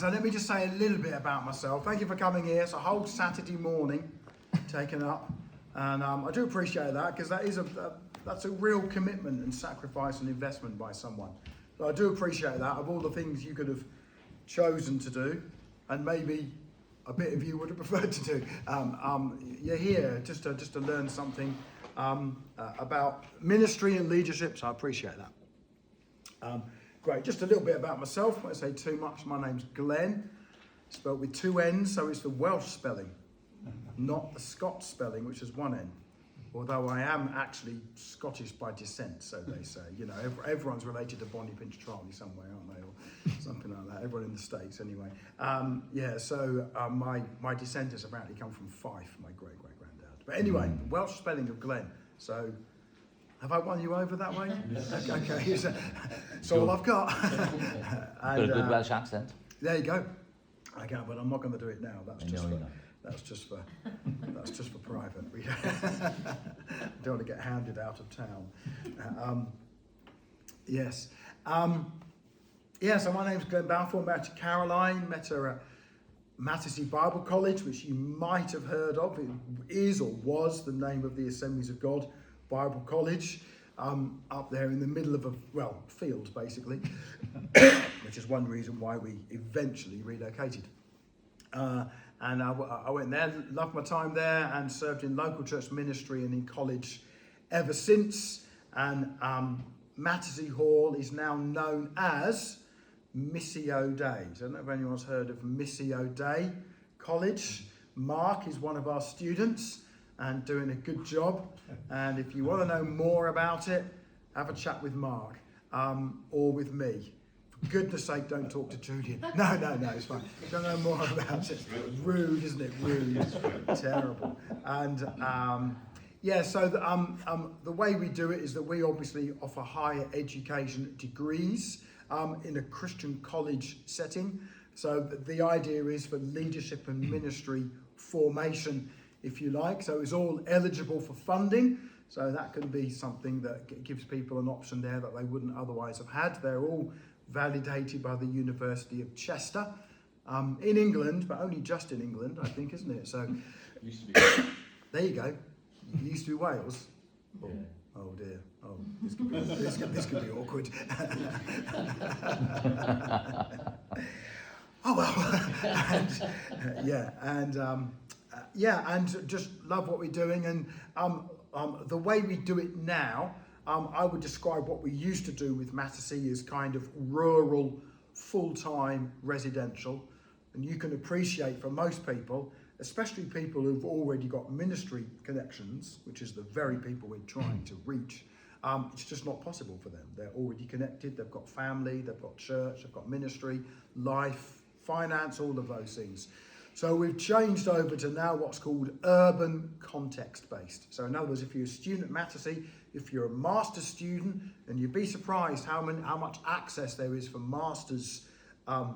So let me just say a little bit about myself. Thank you for coming here. It's a whole Saturday morning taken up, and I do appreciate that, because that's a real commitment and sacrifice and investment by someone. So I do appreciate that. Of all the things you could have chosen to do, and maybe a bit of you would have preferred to do, you're here just to learn something about ministry and leadership. So I appreciate that. Great, just a little bit about myself. I won't say too much. My name's Glenn, spelled with two N's, so it's the Welsh spelling, not the Scots spelling, which is one N. Although I am actually Scottish by descent, so they say. You know, everyone's related to Bonnie Pinch Charlie somewhere, aren't they? Or something like that. Everyone in the States, anyway. My descendants apparently come from Fife, my great-great-granddad. But anyway, the Welsh spelling of Glenn. So, have I won you over that way? Okay, that's all I've got. Got a good Welsh accent. There you go. I can, but I'm not going to do it now. That's just for private. We don't want to get hounded out of town. Yes. So my name's Glenn Balfour. Met Caroline. Met her at Mattersey Bible College, which you might have heard of. It is or was the name of the Assemblies of God Bible College, up there in the middle of a field, basically, which is one reason why we eventually relocated. And I went there, loved my time there, and served in local church ministry and in college ever since. And Mattersey Hall is now known as Missio Day. I don't know if anyone's heard of Missio Day College. Mark is one of our students and doing a good job. And if you want to know more about it, have a chat with Mark or with me. Goodness sake, don't talk to Julian. No, it's fine. Don't know more about it. Rude, isn't it? Rude. Terrible. And the way we do it is that we obviously offer higher education degrees in a Christian college setting. So the idea is for leadership and ministry formation, if you like. So it's all eligible for funding. So that can be something that gives people an option there that they wouldn't otherwise have had. They're all validated by the University of Chester in England, but only just in England, I think, isn't it? So Used to be. there you go. It used to be Wales. Yeah. Oh dear. Oh, this could be awkward. Oh well. And just love what we're doing, and the way we do it now. I would describe what we used to do with Mattersey as kind of rural, full-time residential. And you can appreciate for most people, especially people who've already got ministry connections, which is the very people we're trying to reach, it's just not possible for them. They're already connected, they've got family, they've got church, they've got ministry, life, finance, all of those things. So we've changed over to now what's called urban context-based. So in other words, if you're a student at Mattersey, if you're a master's student, and you'd be surprised how much access there is for master's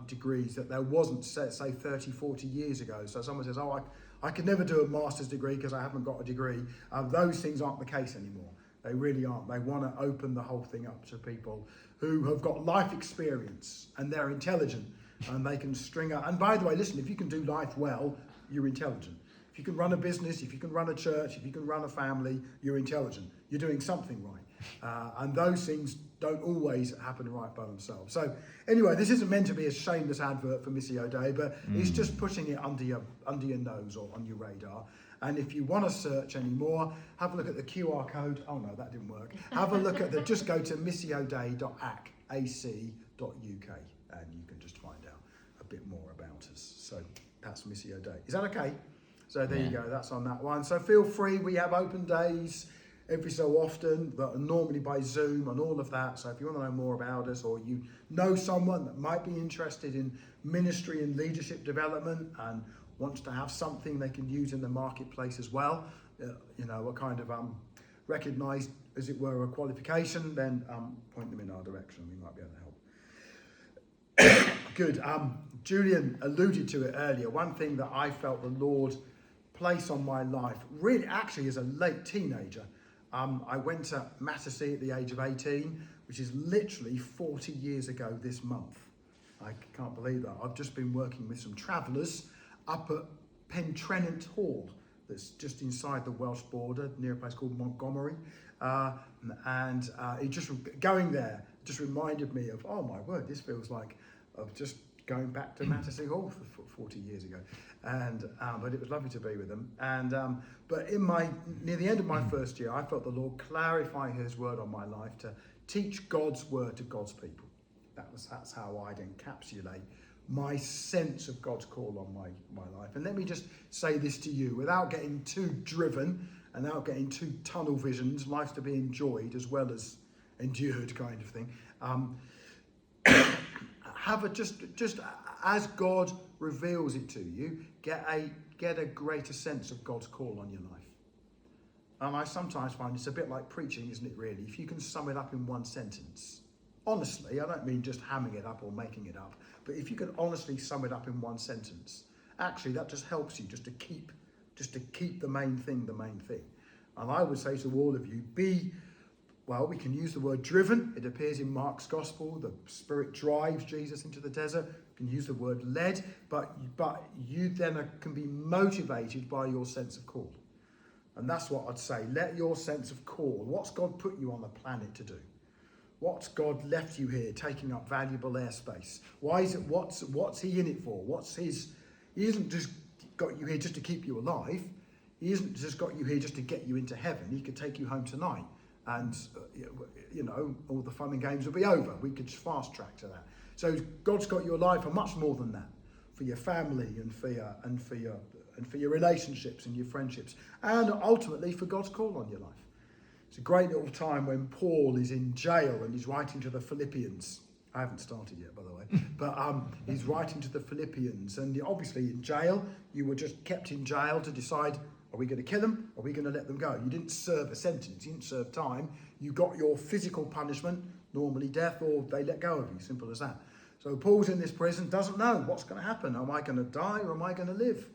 degrees that there wasn't, say 30, 40 years ago. So someone says, I could never do a master's degree because I haven't got a degree. Those things aren't the case anymore. They really aren't. They want to open the whole thing up to people who have got life experience and they're intelligent. And they can string up. And by the way, listen, if you can do life well, you're intelligent. If you can run a business, if you can run a church, if you can run a family, you're intelligent. You're doing something right. And those things don't always happen right by themselves. So anyway, this isn't meant to be a shameless advert for Missio Day, but it's just putting it under your nose or on your radar. And if you want to search any more, have a look at the QR code. Oh no, that didn't work. Have a look at just go to missioday.ac.uk and you can just find out a bit more about us. So that's Missio Day. Is that okay? So there you go, that's on that one. So feel free, we have open days every so often, but normally by Zoom and all of that. So if you want to know more about us, or you know someone that might be interested in ministry and leadership development and wants to have something they can use in the marketplace as well, what kind of recognised, as it were, a qualification, then point them in our direction. We might be able to help. Good. Julian alluded to it earlier. One thing that I felt the Lord place on my life, really actually as a late teenager, I went to Mattersey at the age of 18, which is literally 40 years ago this month. I can't believe that. I've just been working with some travellers up at Pentrennant Hall, that's just inside the Welsh border, near a place called Montgomery. And it just going there just reminded me of, oh my word, this feels like of just going back to Mattersey Hall for 40 years ago. And but it was lovely to be with them. And but near the end of my first year, I felt the Lord clarify His word on my life to teach God's word to God's people. That's how I'd encapsulate my sense of God's call on my life. And let me just say this to you, without getting too driven and without getting too tunnel visions, life's to be enjoyed as well as endured kind of thing. Just as God reveals it to you, get a greater sense of God's call on your life. And I sometimes find it's a bit like preaching, isn't it, really? If you can sum it up in one sentence, honestly, I don't mean just hamming it up or making it up, but if you can honestly sum it up in one sentence, actually that just helps you just to keep the main thing. And I would say to all of you, we can use the word driven. It appears in Mark's gospel. The Spirit drives Jesus into the desert. You can use the word led, but you then can be motivated by your sense of call. And that's what I'd say. Let your sense of call. What's God put you on the planet to do? What's God left you here taking up valuable airspace? Why is it? What's He in it for? He isn't just got you here just to keep you alive. He isn't just got you here just to get you into heaven. He could take you home tonight, and all the fun and games will be over. We could fast track to that. So God's got you alive for much more than that, for your family and for your relationships and your friendships, and ultimately for God's call on your life. It's a great little time when Paul is in jail and he's writing to the Philippians. I haven't started yet, by the way, but he's writing to the Philippians, and obviously in jail, you were just kept in jail to decide, are we going to kill them? Are we going to let them go? You didn't serve a sentence, you didn't serve time. You got your physical punishment, normally death, or they let go of you, simple as that. So Paul's in this prison, doesn't know what's going to happen. Am I going to die or am I going to live?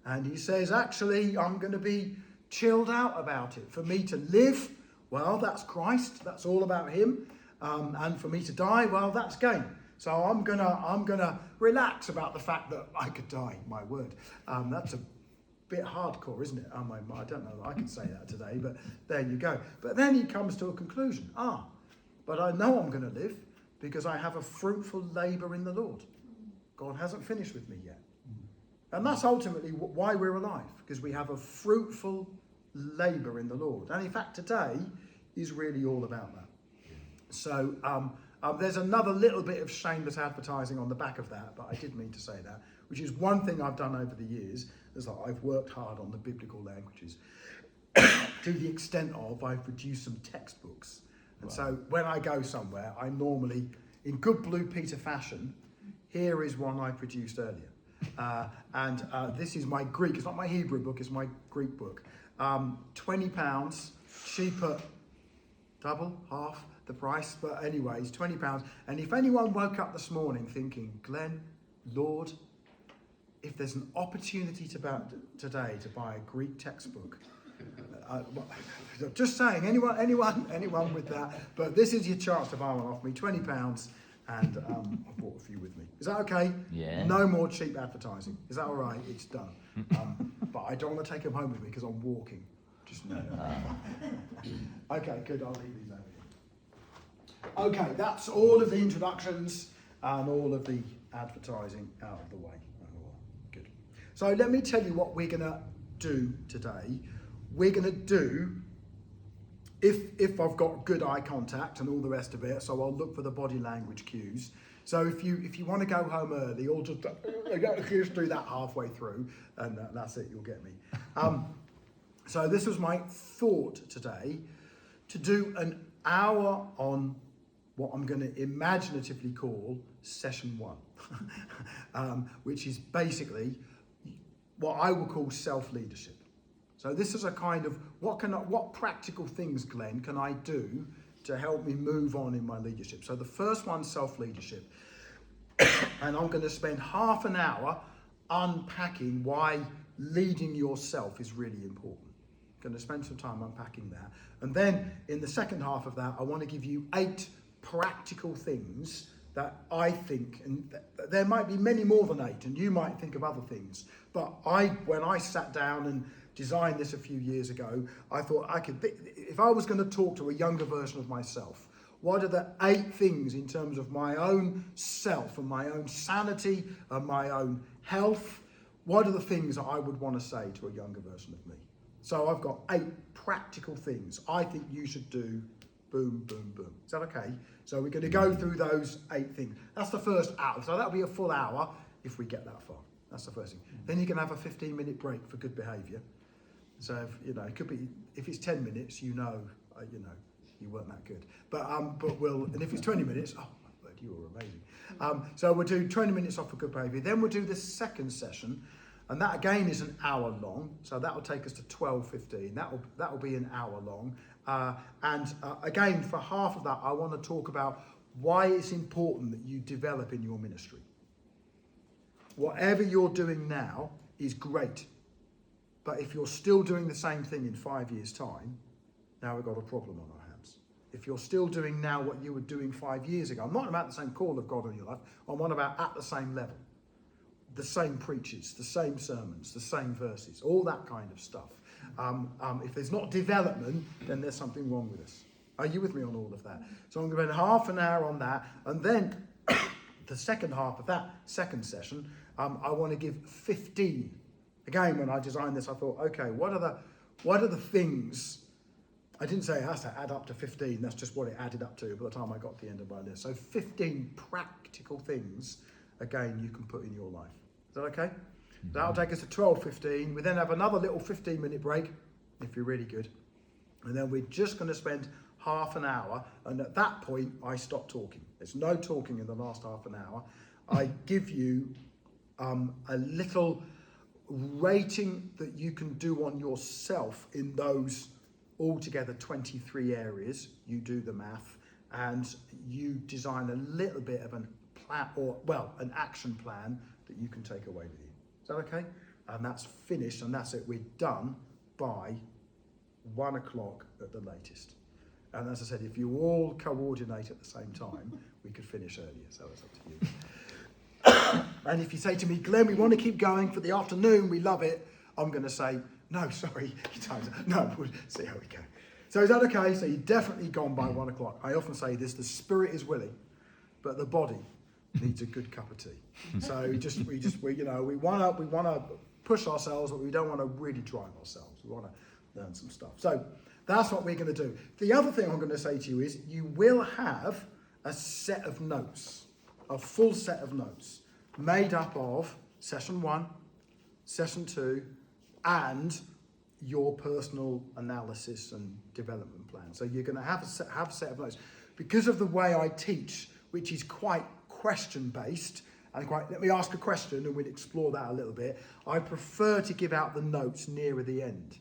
And he says, actually, I'm going to be chilled out about it. For me to live, well, that's Christ. That's all about Him. And for me to die, well, that's gain. So I'm gonna relax about the fact that I could die. My word, that's a bit hardcore, isn't it? I don't know that I can say that today, but there you go. But then he comes to a conclusion. But I know I'm going to live because I have a fruitful labour in the Lord. God hasn't finished with me yet. And that's ultimately why we're alive, because we have a fruitful labour in the Lord. And in fact, today is really all about that. So there's another little bit of shameless advertising on the back of that, but I did mean to say that, which is one thing I've done over the years, is that I've worked hard on the biblical languages to the extent of I've produced some textbooks. And so when I go somewhere, I normally, in good Blue Peter fashion, here is one I produced earlier. And this is my Greek. It's not my Hebrew book, it's my Greek book. £20, cheaper, double, half the price, but anyways, £20. And if anyone woke up this morning thinking, Glenn, Lord, if there's an opportunity today to buy a Greek textbook, just saying, anyone with that, but this is your chance to buy one off me, £20, and I've brought a few with me. Is that okay? Yeah. No more cheap advertising. Is that all right? It's done. But I don't want to take them home with me because I'm walking. Just know. Okay, good. I'll leave these over here. Okay, that's all of the introductions and all of the advertising out of the way. Good. So let me tell you what we're going to do today. We're going to do, if I've got good eye contact and all the rest of it, so I'll look for the body language cues. So if you want to go home early, or just do that halfway through, and that's it, you'll get me. So this was my thought today, to do an hour on what I'm going to imaginatively call session 1, which is basically what I will call self-leadership. So this is a kind of, what practical things, Glenn, can I do to help me move on in my leadership? So the first one's self-leadership. And I'm going to spend half an hour unpacking why leading yourself is really important. I'm going to spend some time unpacking that. And then in the second half of that, I want to give you 8 practical things that I think, and there might be many more than 8, and you might think of other things, but when I sat down and designed this a few years ago, I thought if I was going to talk to a younger version of myself, what are the 8 things in terms of my own self and my own sanity and my own health? What are the things that I would want to say to a younger version of me? So I've got 8 practical things I think you should do. Boom, boom, boom. Is that okay? So we're going to go through those 8 things. That's the first hour. So that'll be a full hour if we get that far. That's the first thing. Then you can have a 15-minute break for good behaviour. So it could be, if it's 10 minutes, you weren't that good. But and if it's 20 minutes, oh my word, you were amazing. So we'll do 20 minutes off for good behaviour. Then we'll do the second session, and that again is an hour long. So that will take us to 12:15. That will be an hour long. Again, for half of that, I want to talk about why it's important that you develop in your ministry. Whatever you're doing now is great. But if you're still doing the same thing in 5 years' time, now we've got a problem on our hands. If you're still doing now what you were doing 5 years ago, I'm not about the same call of God on your life, I'm on about at the same level. The same preachers, the same sermons, the same verses, all that kind of stuff. If there's not development, then there's something wrong with us. Are you with me on all of that? So I'm going to spend half an hour on that, and then the second half of that second session, I want to give 15. Again, when I designed this, I thought, okay, what are the things? I didn't say it has to add up to 15. That's just what it added up to by the time I got to the end of my list. So 15 practical things, again, you can put in your life. Is that okay? Mm-hmm. That'll take us to 12:15. We then have another little 15-minute break, if you're really good. And then we're just going to spend half an hour. And at that point, I stop talking. There's no talking in the last half an hour. I give you a little rating that you can do on yourself in those altogether 23 areas. You do the math and you design a little bit of an action plan that you can take away with you. Is that okay? And that's finished, and that's it. We're done by 1 o'clock at the latest. And as I said, if you all coordinate at the same time, we could finish earlier. So it's up to you. And if you say to me, Glenn, we want to keep going for the afternoon, we love it, I'm going to say, no, sorry, no, we'll see how we go. So is that okay? So you're definitely gone by 1 o'clock. I often say this, the spirit is willing, but the body needs a good cup of tea. So we want to push ourselves, but we don't want to really drive ourselves. We want to learn some stuff. So that's what we're going to do. The other thing I'm going to say to you is you will have a set of notes, a full set of notes made up of session 1, session 2, and your personal analysis and development plan. So you're going to have a set of notes. Because of the way I teach, which is quite question-based, and let me ask a question and we'll explore that a little bit, I prefer to give out the notes nearer the end.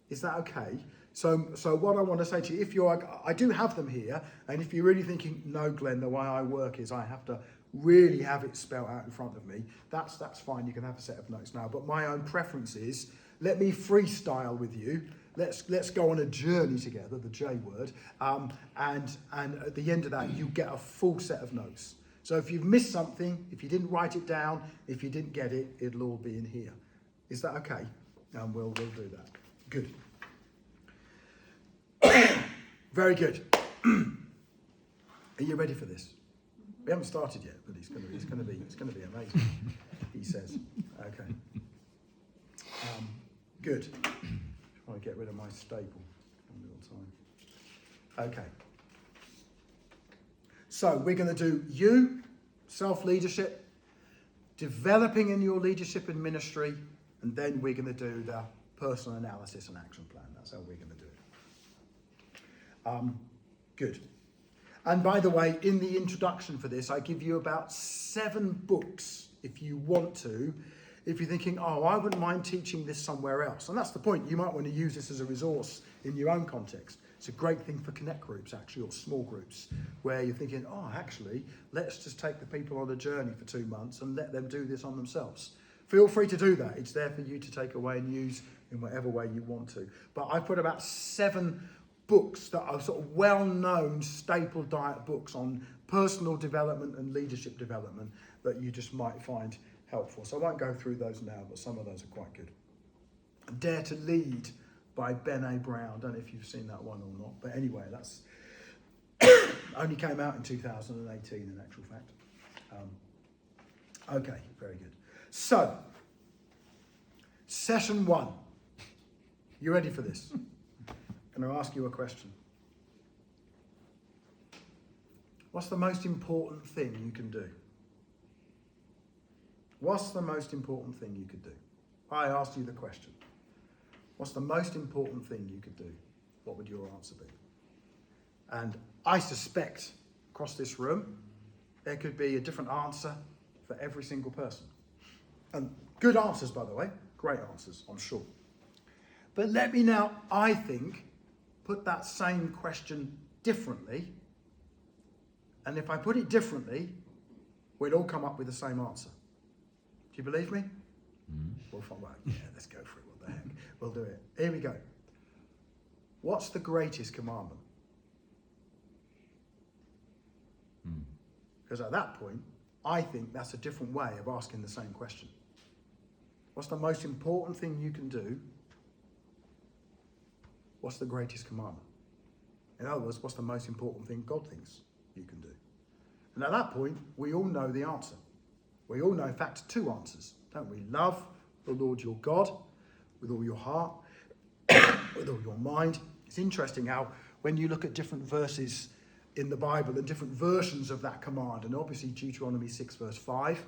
Is that okay? So what I want to say to you, I do have them here, and if you're really thinking, no, Glenn, the way I work is I have to really have it spelled out in front of me, that's fine. You can have a set of notes now. But my own preference is, let me freestyle with you. Let's go on a journey together, the J word, and at the end of that, you get a full set of notes. So if you've missed something, if you didn't write it down, if you didn't get it, it'll all be in here. Is that okay? And we'll do that. Good. Very good. Are you ready for this? We haven't started yet, but it's going to be amazing. He says. Okay. Good. I want to get rid of my staple one little time. Okay. So we're going to do self-leadership, developing in your leadership and ministry, and then we're going to do the personal analysis and action plan. That's how we're going to do it. Good. And by the way, in the introduction for this, I give you about 7 books if you want to, if you're thinking, oh, I wouldn't mind teaching this somewhere else. And that's the point. You might want to use this as a resource in your own context. It's a great thing for connect groups, actually, or small groups, where you're thinking, oh, actually, let's just take the people on a journey for 2 months and let them do this on themselves. Feel free to do that. It's there for you to take away and use in whatever way you want to. But I put about 7 books that are sort of well-known staple diet books on personal development and leadership development that you just might find helpful. So I won't go through those now, but some of those are quite good. Dare to Lead by Ben Brown. Don't know if you've seen that one or not, but anyway, that's only came out in 2018 in actual fact. Okay, very good. So, session 1. You ready for this? I'm going to ask you a question. What's the most important thing you can do? What's the most important thing you could do? I asked you the question. What's the most important thing you could do? What would your answer be? And I suspect across this room, there could be a different answer for every single person. And good answers, by the way. Great answers, I'm sure. But let me now, I think, put that same question differently. And if I put it differently, we'd all come up with the same answer. Do you believe me? Well, yeah, let's go for it. What the heck? We'll do it. Here we go. What's the greatest commandment? Because at that point, I think that's a different way of asking the same question. What's the most important thing you can do? What's the greatest commandment? In other words, what's the most important thing God thinks you can do? And at that point, we all know the answer. We all know, in fact, 2 answers, don't we? Love the Lord your God with all your heart, with all your mind. It's interesting how when you look at different verses in the Bible and different versions of that command, and obviously Deuteronomy 6 verse 5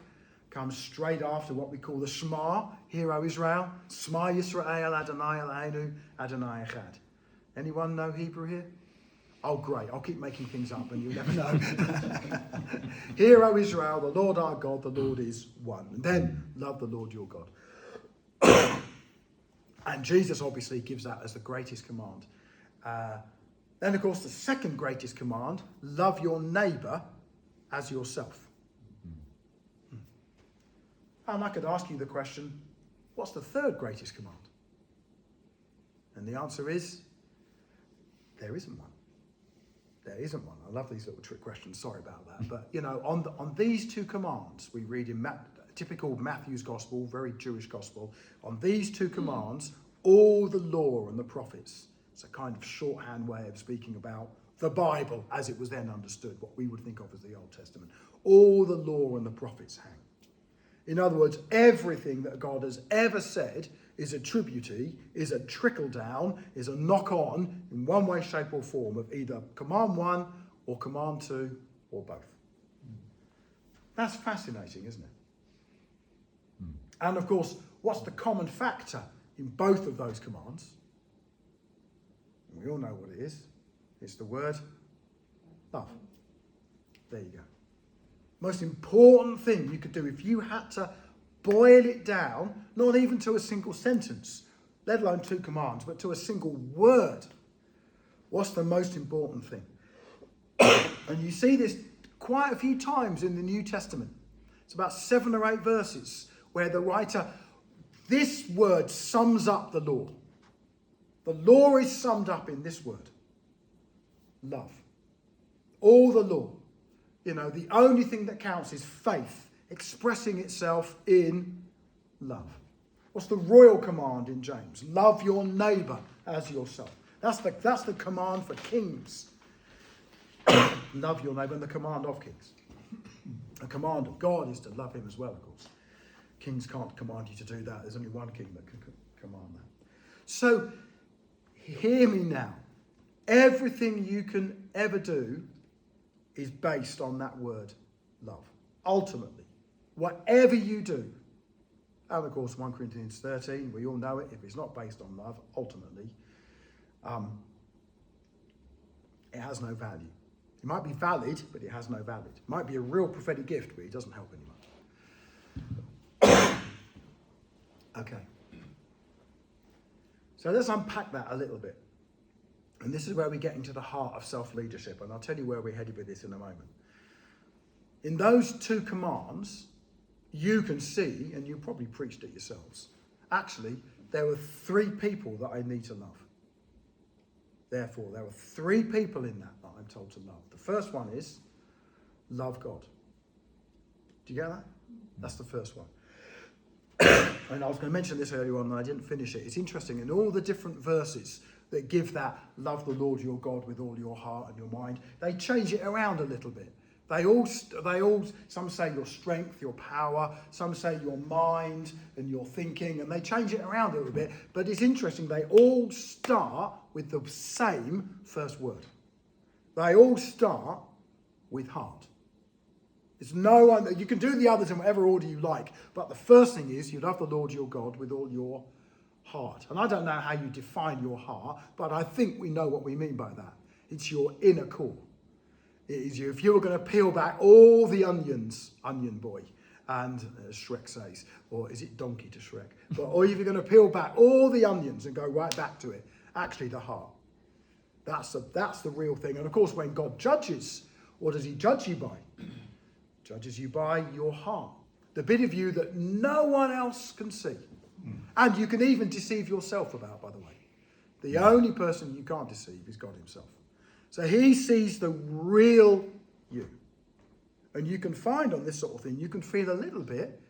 comes straight after what we call the Shema. Hear, O Israel, Shema Yisrael, Adonai Eloheinu, Adonai Echad. Anyone know Hebrew here? Oh, great. I'll keep making things up and you'll never know. Hear, O Israel, the Lord our God, the Lord is one. And then love the Lord your God. And Jesus obviously gives that as the greatest command. Then, of course, the second greatest command, love your neighbour as yourself. And I could ask you the question, what's the third greatest command? And the answer is, there isn't one. There isn't one. I love these little trick questions. Sorry about that. But, you know, on these 2 commands, we read in typical Matthew's gospel, very Jewish gospel, on these 2 commands, all the law and the prophets. It's a kind of shorthand way of speaking about the Bible as it was then understood, what we would think of as the Old Testament. All the law and the prophets hang. In other words, everything that God has ever said is a tributary, is a trickle down, is a knock on in one way, shape or form of either command 1 or command 2 or both. That's fascinating, isn't it? And of course, what's the common factor in both of those commands? We all know what it is. It's the word love. There you go. Most important thing you could do if you had to boil it down, not even to a single sentence, let alone 2 commands, but to a single word. What's the most important thing? And you see this quite a few times in the New Testament. It's about 7 or 8 verses where the writer, this word sums up the law. The law is summed up in this word. Love. All the law. You know, the only thing that counts is faith expressing itself in love. What's the royal command in James? Love your neighbour as yourself. That's the command for kings. Love your neighbour, and the command of kings. The command of God is to love him as well, of course. Kings can't command you to do that. There's only one king that can command that. So, hear me now. Everything you can ever do is based on that word, love. Ultimately, whatever you do, and of course 1 Corinthians 13, we all know it, if it's not based on love, ultimately, it has no value. It might be valid, but it has no value. It might be a real prophetic gift, but it doesn't help anyone. Okay. So let's unpack that a little bit. And this is where we get into the heart of self-leadership. And I'll tell you where we're headed with this in a moment. In those 2 commands, you can see, and you probably preached it yourselves, actually, there were 3 people that I need to love. Therefore, there are 3 people in that I'm told to love. The first one is love God. Do you get that? That's the first one. And I was going to mention this earlier on and I didn't finish it. It's interesting, in all the different verses that give that love the Lord your God with all your heart and your mind, they change it around a little bit. They all, some say your strength, your power, some say your mind and your thinking, and they change it around a little bit. But it's interesting, they all start with the same first word. They all start with heart. It's no one, you can do the others in whatever order you like, but the first thing is you love the Lord your God with all your heart. And I don't know how you define your heart, but I think we know what we mean by that. It's your inner core. It is you. If you were going to peel back all the onions, onion boy, and Shrek says, or is it donkey to Shrek? But, or if you're going to peel back all the onions and go right back to it, actually the heart. That's the real thing. And of course, when God judges, what does he judge you by? Judges you by your heart. The bit of you that no one else can see. And you can even deceive yourself about, by the way. The only person you can't deceive is God himself. So he sees the real you. And you can find on this sort of thing, you can feel a little bit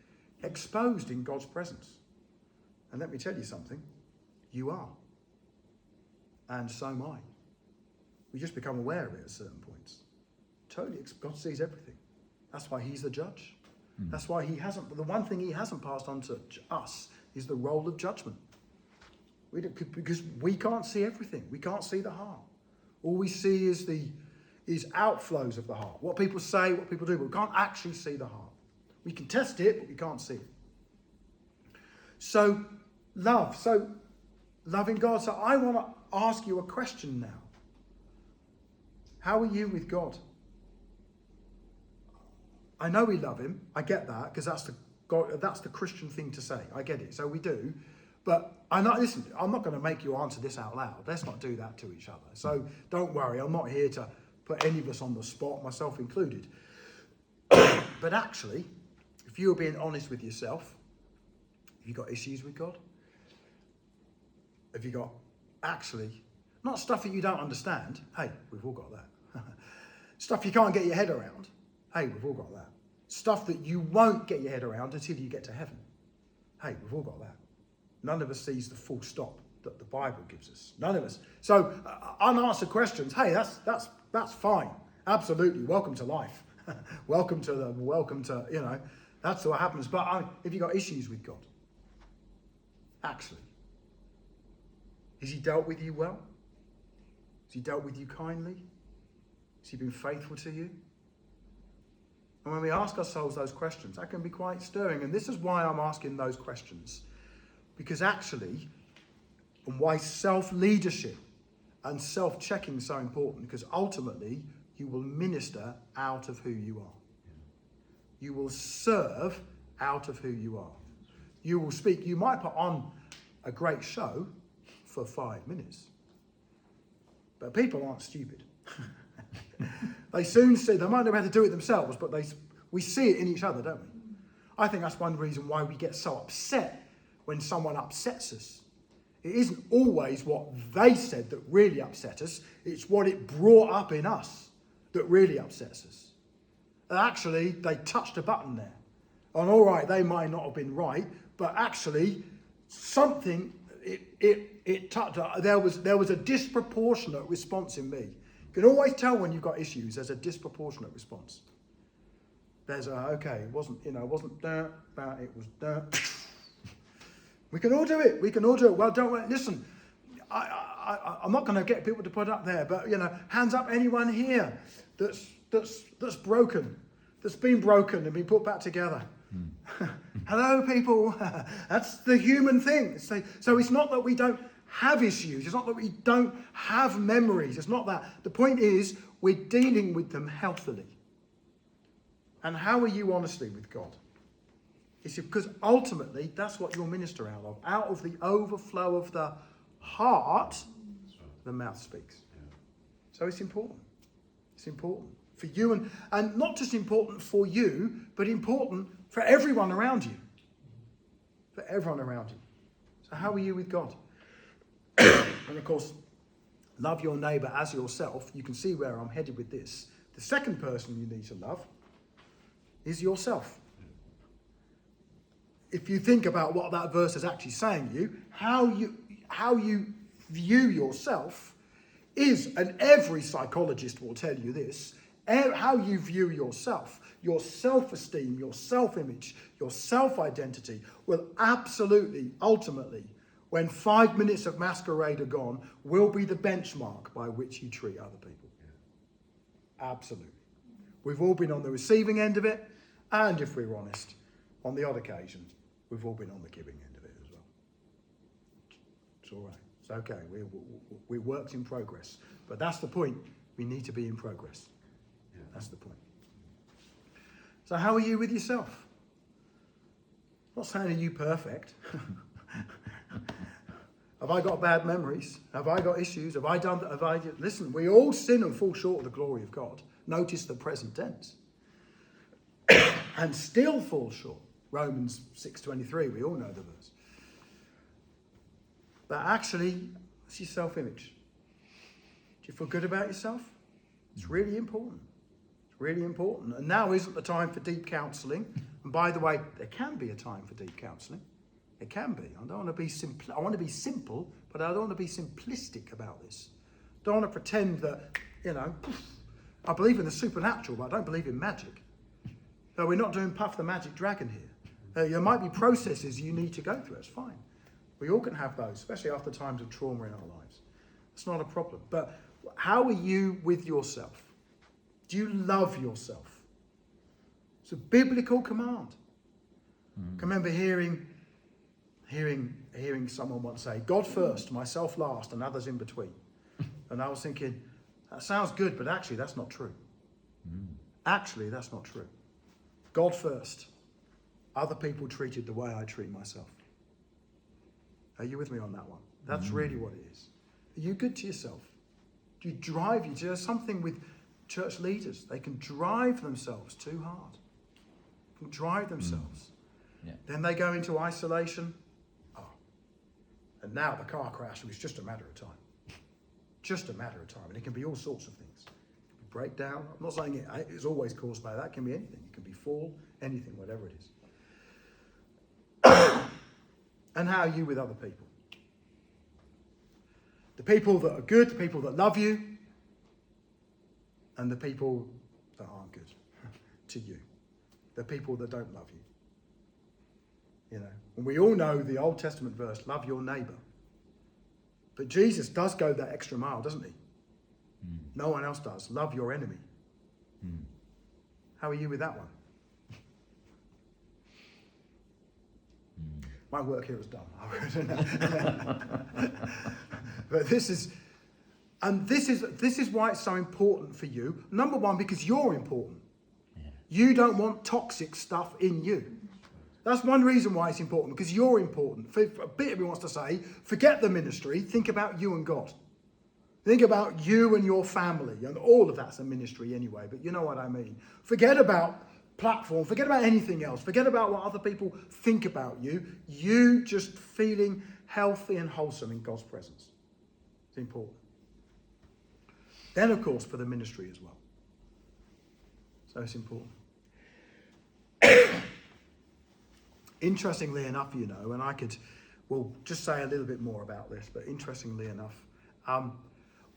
exposed in God's presence. And let me tell you something, you are. And so am I. We just become aware of it at certain points. Totally, God sees everything. That's why he's the judge. That's why the one thing he hasn't passed on to us is the role of judgment. Because we can't see everything. We can't see the heart. All we see is outflows of the heart. What people say, what people do, but we can't actually see the heart. We can test it, but we can't see it. So, love. So, loving God. So I want to ask you a question now. How are you with God? I know we love him. I get that, because that's the Christian thing to say. I get it. So we do. But I'm not going to make you answer this out loud. Let's not do that to each other. So don't worry. I'm not here to put any of us on the spot, myself included. But actually, if you're being honest with yourself, have you got issues with God? Have you got, actually, not stuff that you don't understand. Hey, we've all got that. Stuff you can't get your head around. Hey, we've all got that. Stuff that you won't get your head around until you get to heaven. Hey, we've all got that. None of us sees the full stop that the Bible gives us. None of us. So unanswered questions, hey, that's fine. Absolutely. Welcome to life. welcome to, that's what happens. But if you've got issues with God, actually, has he dealt with you well? Has he dealt with you kindly? Has he been faithful to you? And when we ask ourselves those questions, that can be quite stirring. And this is why I'm asking those questions. Because actually, and why self-leadership and self-checking is so important, because ultimately, you will minister out of who you are. You will serve out of who you are. You will speak. You might put on a great show for 5 minutes. But people aren't stupid. They soon see, they might know how to do it themselves, but we see it in each other, don't we? I think that's one reason why we get so upset when someone upsets us. It isn't always what they said that really upset us, it's what it brought up in us that really upsets us. And actually, they touched a button there. And all right, they might not have been right, but actually, something, it touched, there was a disproportionate response in me. You can always tell when you've got issues, there's a disproportionate response. There's it wasn't dirt, but it was dirt. We can all do it. Well, don't worry. Listen, I'm not going to get people to put up there, but hands up, anyone here that's broken, that's been broken and been put back together. Hello, people. That's the human thing. So it's not that we don't have issues. It's not that we don't have memories. It's not that. The point is, we're dealing with them healthily. And how are you honestly with God? It's because ultimately, that's what you'll minister out of. Out of the overflow of the heart, the mouth speaks. So it's important. It's important for you, and not just important for you, but important for everyone around you. For everyone around you. So how are you with God? And of course, Love your neighbour as yourself. You can see where I'm headed with this. The second person you need to love is yourself. If you think about what that verse is actually saying to you, how you view yourself is, and every psychologist will tell you this, how you view yourself, your self-esteem, your self-image, your self-identity will absolutely, ultimately, when 5 minutes of masquerade are gone, will be the benchmark by which you treat other people. Absolutely. We've all been on the receiving end of it, and if we're honest, on the odd occasion, we've all been on the giving end of it as well. It's all right. It's okay. We're works in progress. But that's the point. We need to be in progress. That's the point. So how are you with yourself? I'm not saying are you perfect. Have I got bad memories? Have I got issues? Listen, we all sin and fall short of the glory of God. Notice the present tense. And still fall short. Romans 6:23, we all know the verse. But actually, it's your self-image. Do you feel good about yourself? It's really important. It's really important. And now isn't the time for deep counselling. And by the way, there can be a time for deep counselling. It can be. I don't want to be simple. I want to be simple, but I don't want to be simplistic about this. I don't want to pretend that, I believe in the supernatural, but I don't believe in magic. So we're not doing Puff the Magic Dragon here. There might be processes you need to go through. It's fine. We all can have those, especially after times of trauma in our lives. It's not a problem. But how are you with yourself? Do you love yourself? It's a biblical command. I can remember hearing someone once say, God first, myself last, and others in between. And I was thinking, that sounds good, but actually that's not true. Actually, that's not true. God first. Other people treated the way I treat myself. Are you with me on that one? That's really what it is. Are you good to yourself? Do you drive you? There's something with church leaders. They can drive themselves too hard. They can drive themselves. Yeah. Then they go into isolation. And now the car crash was just a matter of time. Just a matter of time. And it can be all sorts of things. Breakdown. I'm not saying it is always caused by that. It can be anything. It can be fall, anything, whatever it is. And how are you with other people? The people that are good, the people that love you, and the people that aren't good to you. The people that don't love you. And we all know the Old Testament verse, love your neighbour. But Jesus does go that extra mile, doesn't he? No one else does. Love your enemy. How are you with that one? My work here is done. But this is why it's so important for you. Number one, because you're important. Yeah. You don't want toxic stuff in you. That's one reason why it's important, because you're important. For a bit of me wants to say, forget the ministry, think about you and God. Think about you and your family, and all of that's a ministry anyway, but you know what I mean. Forget about platform, forget about anything else, forget about what other people think about you. You just feeling healthy and wholesome in God's presence. It's important. Then, of course, for the ministry as well. So it's important. Interestingly enough, and we'll just say a little bit more about this, but interestingly enough,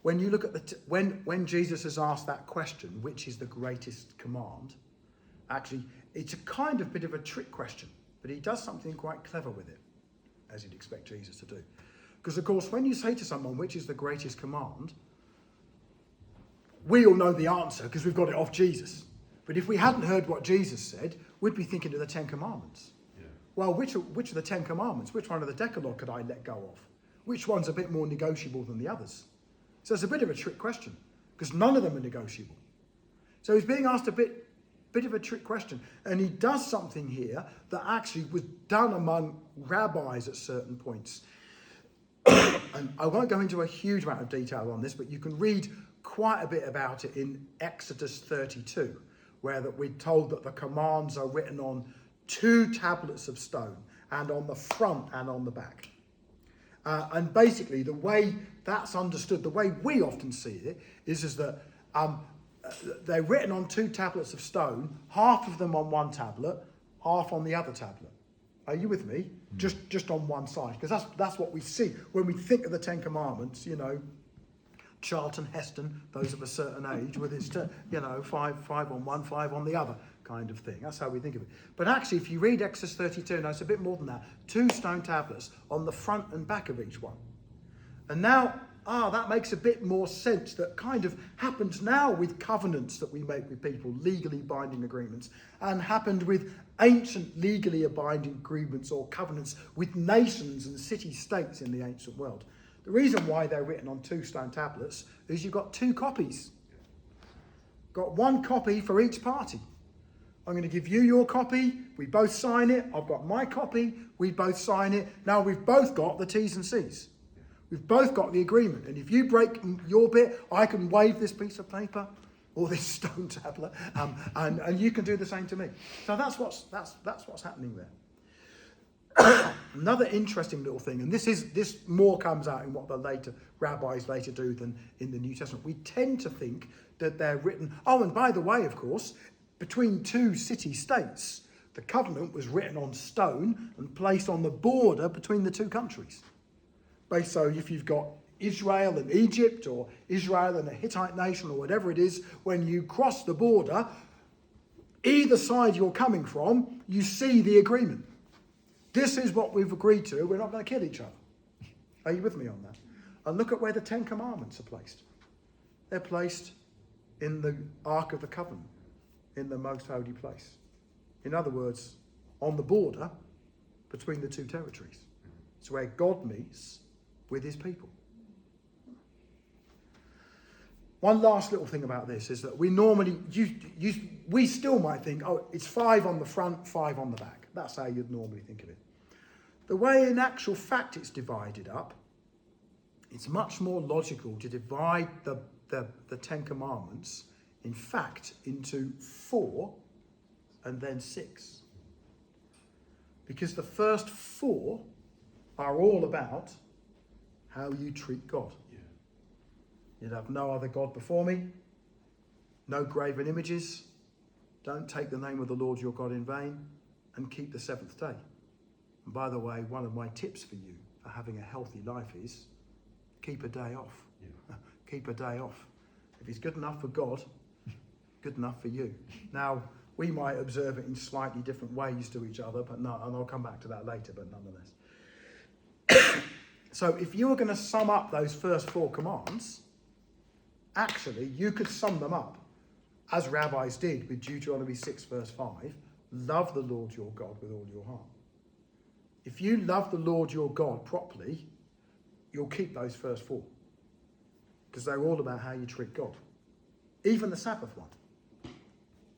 when you look at when Jesus has asked that question, which is the greatest command, actually, it's a kind of bit of a trick question, but he does something quite clever with it, as you'd expect Jesus to do. Because, of course, when you say to someone, which is the greatest command, we all know the answer because we've got it off Jesus. But if we hadn't heard what Jesus said, we'd be thinking of the 10 Commandments. Yeah. Well, which of the 10 Commandments, which one of the Decalogue could I let go of? Which one's a bit more negotiable than the others? So it's a bit of a trick question, because none of them are negotiable. So he's being asked a bit of a trick question. And he does something here that actually was done among rabbis at certain points. And I won't go into a huge amount of detail on this, but you can read quite a bit about it in Exodus 32, where we're told that the commands are written on 2 tablets of stone, and on the front and on the back. And basically, the way that's understood, the way we often see it, is that they're written on 2 tablets of stone, half of them on one tablet, half on the other tablet. Are you with me? Just on one side, because that's what we see when we think of the 10 Commandments. Charlton Heston, those of a certain age, with its five on one, 5 on the other kind of thing. That's how we think of it. But actually, if you read Exodus 32, now it's a bit more than that. 2 stone tablets on the front and back of each one. And now, that makes a bit more sense. That kind of happens now with covenants that we make with people, legally binding agreements, and happened with ancient legally binding agreements or covenants with nations and city-states in the ancient world. The reason why they're written on 2 stone tablets is you've got 2 copies. Got 1 copy for each party. I'm going to give you your copy. We both sign it. I've got my copy. We both sign it. Now we've both got the T's and C's. We've both got the agreement. And if you break your bit, I can wave this piece of paper or this stone tablet, and you can do the same to me. So that's what's happening there. Another interesting little thing, and this more comes out in what the rabbis later do than in the New Testament. We tend to think that they're written. Oh, and by the way, of course, between 2 city-states, the covenant was written on stone and placed on the border between the 2 countries. So if you've got Israel and Egypt, or Israel and a Hittite nation, or whatever it is, when you cross the border, either side you're coming from, you see the agreement. This is what we've agreed to. We're not going to kill each other. Are you with me on that? And look at where the 10 Commandments are placed. They're placed in the Ark of the Covenant, in the most holy place. In other words, on the border between the 2 territories. It's where God meets with his people. One last little thing about this is that we normally, we still might think, it's 5 on the front, 5 on the back. That's how you'd normally think of it. The way in actual fact it's divided up, it's much more logical to divide the 10 Commandments, in fact, into 4 and then 6. Because the first 4 are all about how you treat God. Yeah. You'd have no other God before me, no graven images, don't take the name of the Lord your God in vain, and keep the 7th day. And by the way, one of my tips for you for having a healthy life is keep a day off. Yeah. Keep a day off. If it's good enough for God, good enough for you. Now, we might observe it in slightly different ways to each other, but no, and I'll come back to that later, but nonetheless. So if you were going to sum up those first 4 commands, actually, you could sum them up, as rabbis did with Deuteronomy 6, verse 5, love the Lord your God with all your heart. If you love the Lord your God properly, you'll keep those first 4, because they're all about how you treat God. Even the Sabbath one.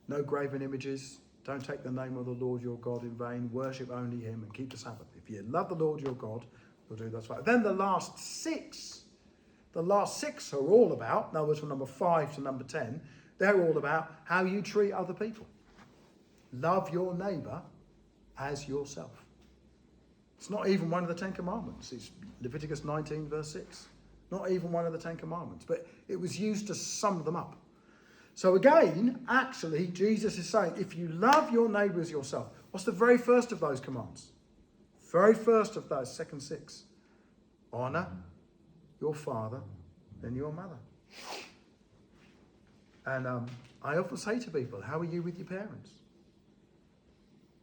No graven images, don't take the name of the Lord your God in vain, worship only him and keep the Sabbath. If you love the Lord your God, you'll do that. Then the last 6 are all about, in other words, from number 5 to number 10, they're all about how you treat other people. Love your neighbour as yourself. It's not even one of the 10 Commandments. It's Leviticus 19, verse 6. Not even one of the 10 Commandments. But it was used to sum them up. So again, actually, Jesus is saying, if you love your neighbour as yourself, what's the very first of those commands? Very first of those, second 6. Honour your father and your mother. And I often say to people, how are you with your parents?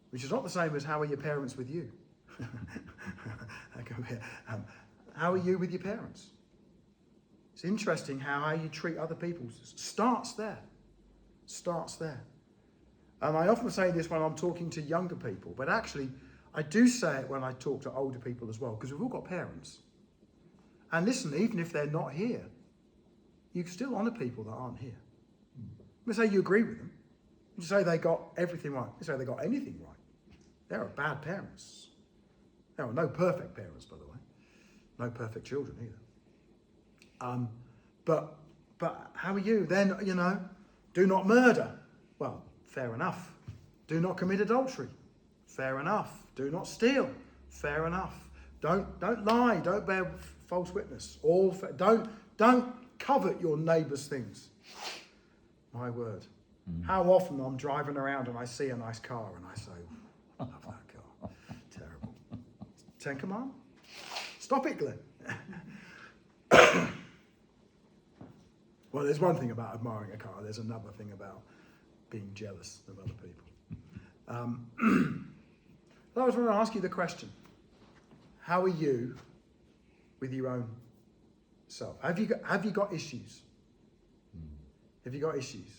Which is not the same as how are your parents with you. How are you with your parents? It's interesting how you treat other people starts there. And I often say this when I'm talking to younger people, but actually I do say it when I talk to older people as well, because we've all got parents. And listen, even if they're not here, you can still honour people that aren't here. You say you agree with them. You say they got everything right. You say they got anything right. There are bad parents. There are no perfect parents, by the way. No perfect children either. But how are you? Then, do not murder. Well, fair enough. Do not commit adultery. Fair enough. Do not steal. Fair enough. Don't lie. Don't bear false witness. Don't covet your neighbour's things. My word. How often I'm driving around and I see a nice car and I say, I love that car. Terrible. 10 Command? Stop it, Glenn. Well, there's one thing about admiring a car. There's another thing about being jealous of other people. I was going to ask you the question. How are you with your own self? Have you got issues? Have you got issues?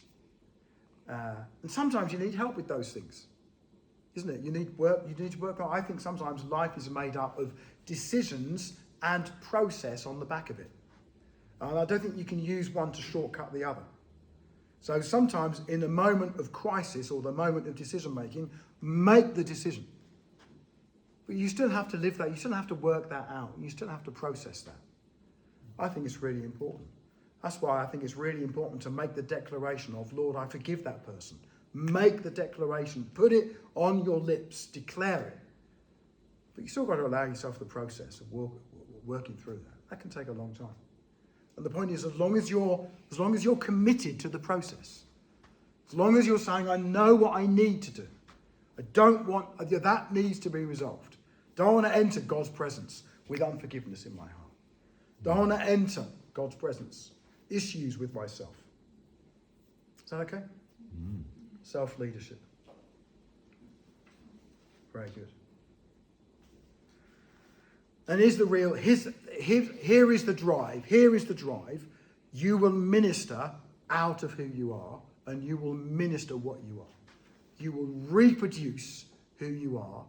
And sometimes you need help with those things, isn't it? You need to work on. I think sometimes life is made up of decisions and process on the back of it. And I don't think you can use one to shortcut the other. So sometimes in the moment of crisis or the moment of decision making, make the decision. But you still have to live that. You still have to work that out. You still have to process that. I think it's really important. That's why I think it's really important to make the declaration of, Lord, I forgive that person. Make the declaration. Put it on your lips. Declare it. But you still got to allow yourself the process of working through that. That can take a long time. And the point is, as long as you're committed to the process, as long as you're saying, I know what I need to do. I don't want, that needs to be resolved. Don't want to enter God's presence with unforgiveness in my heart. Don't want to enter God's presence, issues with myself. Is that okay? Self-leadership. Very good. And here is the drive. Here is the drive. You will minister out of who you are, and you will minister what you are. You will reproduce who you are.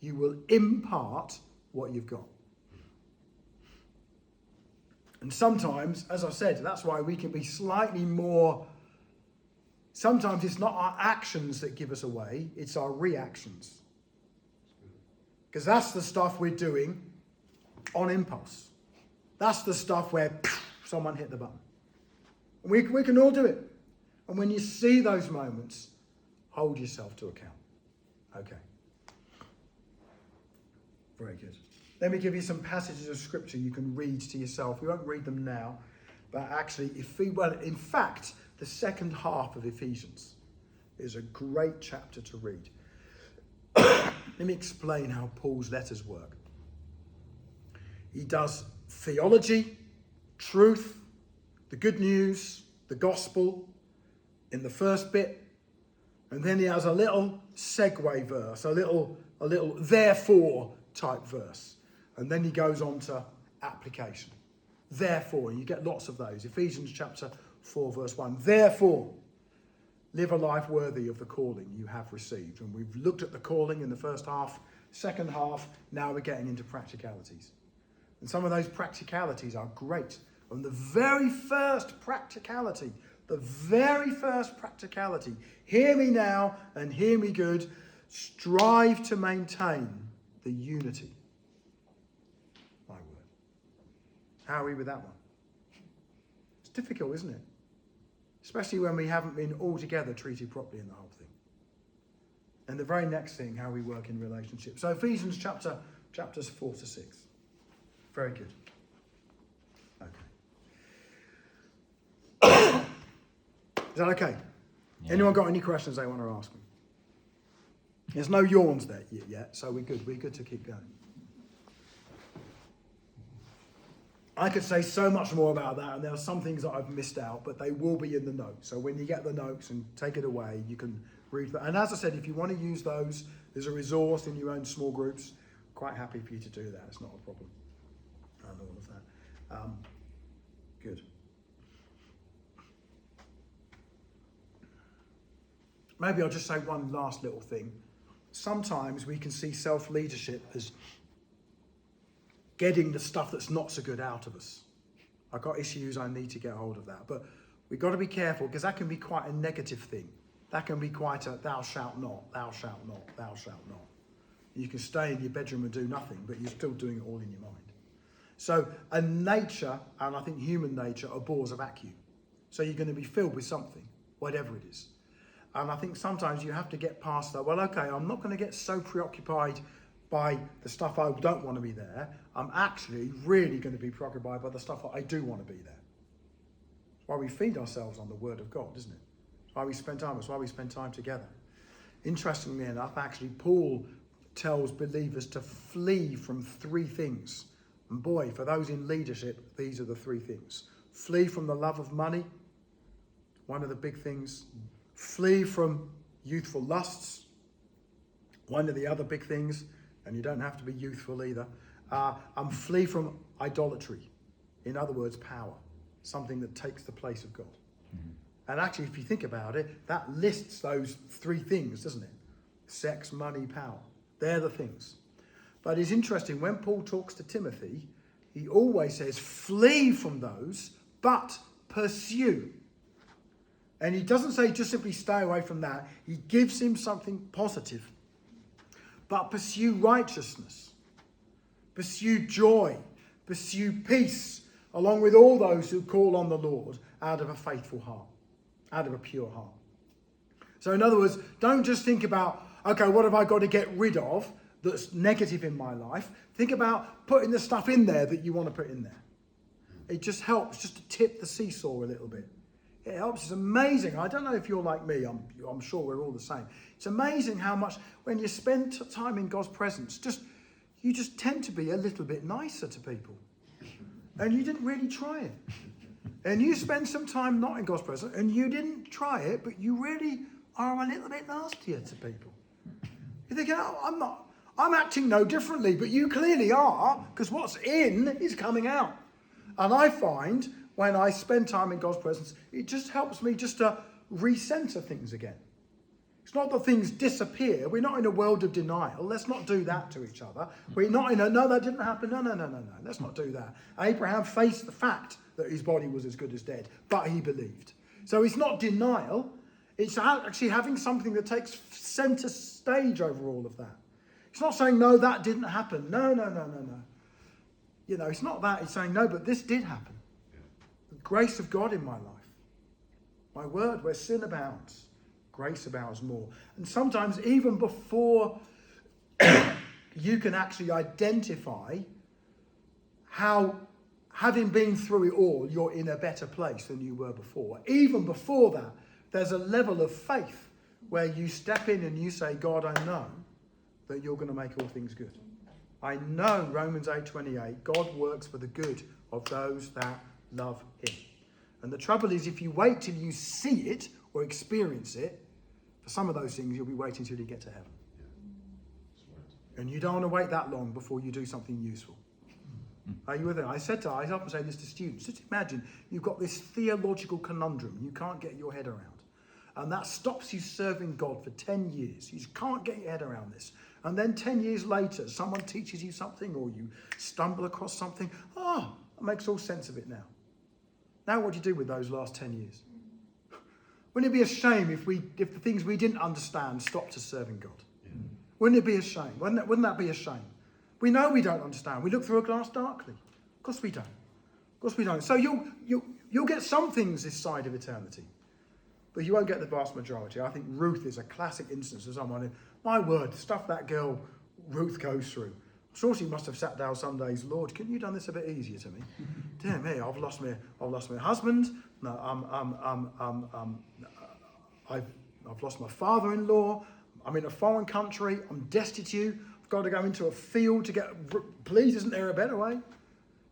You will impart what you've got. And sometimes, as I said, that's why we can be slightly more. Sometimes it's not our actions that give us away, it's our reactions. Because that's the stuff we're doing on impulse. That's the stuff where someone hit the button. And we can all do it. And when you see those moments, hold yourself to account. Okay. Very good. Let me give you some passages of scripture you can read to yourself. We won't read them now, but actually, in fact, the second half of Ephesians is a great chapter to read. Let me explain how Paul's letters work. He does theology, truth, the good news, the gospel in the first bit. And then he has a little segue verse, a little therefore type verse. And then he goes on to application. Therefore, you get lots of those. Ephesians chapter 4, verse 1. Therefore, live a life worthy of the calling you have received. And we've looked at the calling in the first half, second half, now we're getting into practicalities. And some of those practicalities are great. And the very first practicality, hear me now and hear me good, strive to maintain the unity. My word. How are we with that one? It's difficult, isn't it? Especially when we haven't been altogether treated properly in the whole thing. And the very next thing, how we work in relationships. So Ephesians chapters 4 to 6. Very good. Okay. Is that okay? Yeah. Anyone got any questions they want to ask me? There's no yawns there yet, so we're good. We're good to keep going. I could say so much more about that, and there are some things that I've missed out, but they will be in the notes. So when you get the notes and take it away, you can read that. And as I said, if you want to use those, there's a resource in your own small groups. Quite happy for you to do that. It's not a problem. And all of that. Good. Maybe I'll just say one last little thing. Sometimes we can see self-leadership as getting the stuff that's not so good out of us. I've got issues, I need to get hold of that. But we've got to be careful, because that can be quite a negative thing. That can be quite a thou shalt not, thou shalt not, thou shalt not. You can stay in your bedroom and do nothing, but you're still doing it all in your mind. So a nature, and I think human nature, abhors a vacuum. So you're going to be filled with something, whatever it is. And I think sometimes you have to get past that. Well, okay, I'm not going to get so preoccupied by the stuff I don't want to be there. I'm actually really going to be preoccupied by the stuff that I do want to be there. It's why we feed ourselves on the Word of God, isn't it? It's why we spend time. It's why we spend time together. Interestingly enough, actually, Paul tells believers to flee from 3 things. And boy, for those in leadership, these are the 3 things. Flee from the love of money, one of the big things. Flee from youthful lusts, one of the other big things, and you don't have to be youthful either. And flee from idolatry. In other words, power, something that takes the place of God. Mm-hmm. And actually, if you think about it, that lists those 3 things, doesn't it? Sex, money, power. They're the things. But it's interesting, when Paul talks to Timothy, he always says, flee from those, but pursue. And he doesn't say just simply stay away from that. He gives him something positive. But pursue righteousness. Pursue joy. Pursue peace, along with all those who call on the Lord out of a faithful heart, out of a pure heart. So in other words, don't just think about, okay, what have I got to get rid of that's negative in my life? Think about putting the stuff in there that you want to put in there. It just helps just to tip the seesaw a little bit. It helps. It's amazing. I don't know if you're like me. I'm sure we're all the same. It's amazing how much when you spend time in God's presence, you just tend to be a little bit nicer to people. And you didn't really try it. And you spend some time not in God's presence and you didn't try it, but you really are a little bit nastier to people. You think, oh, I'm acting no differently, but you clearly are, because what's in is coming out. And I find when I spend time in God's presence, it just helps me just to recenter things again. It's not that things disappear. We're not in a world of denial. Let's not do that to each other. We're not in a, no, that didn't happen. No. Let's not do that. Abraham faced the fact that his body was as good as dead, but he believed. So it's not denial. It's actually having something that takes center stage over all of that. It's not saying, no, that didn't happen. No. You know, it's not that. It's saying, no, but this did happen. The grace of God in my life. My word, where sin abounds, grace abounds more. And sometimes even before you can actually identify how, having been through it all, you're in a better place than you were before. Even before that, there's a level of faith where you step in and you say, God, I know that you're going to make all things good. I know, Romans 8:28, God works for the good of those that love him. And the trouble is, if you wait till you see it or experience it, for some of those things, you'll be waiting till you get to heaven. And you don't want to wait that long before you do something useful. Are you with it? I often say this to students. Just imagine you've got this theological conundrum you can't get your head around. And that stops you serving God for 10 years. You just can't get your head around this. And then 10 years later, someone teaches you something or you stumble across something. Oh, that makes all sense of it now. Now what do you do with those last 10 years? Wouldn't it be a shame if the things we didn't understand stopped us serving God? Yeah. Wouldn't it be a shame? Wouldn't that be a shame? We know we don't understand. We look through a glass darkly. Of course we don't. Of course we don't. So you'll get some things this side of eternity, but you won't get the vast majority. I think Ruth is a classic instance of someone who, my word, the stuff that girl Ruth goes through. I'm sure she must have sat down some days, Lord, couldn't you done this a bit easier to me? Dear me, I've lost my husband. No, I've lost my father-in-law. I'm in a foreign country. I'm destitute. I've got to go into a field to get. Please, isn't there a better way?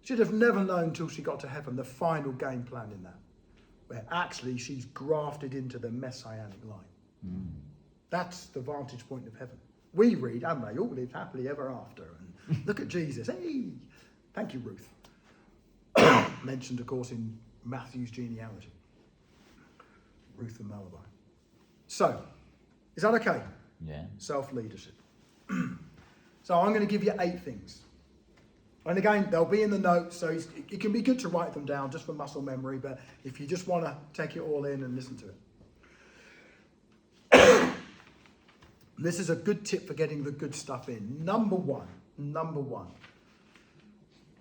She'd have never known till she got to heaven the final game plan in that, where actually she's grafted into the messianic line. Mm. That's the vantage point of heaven. We read, and they all lived happily ever after. And look at Jesus. Hey, thank you, Ruth. Mentioned, of course, in Matthew's genealogy. Ruth and Moabite. So, is that okay? Yeah. Self-leadership. So I'm going to give you 8 things. And again, they'll be in the notes, so it can be good to write them down just for muscle memory, but if you just want to take it all in and listen to it. This is a good tip for getting the good stuff in. Number one.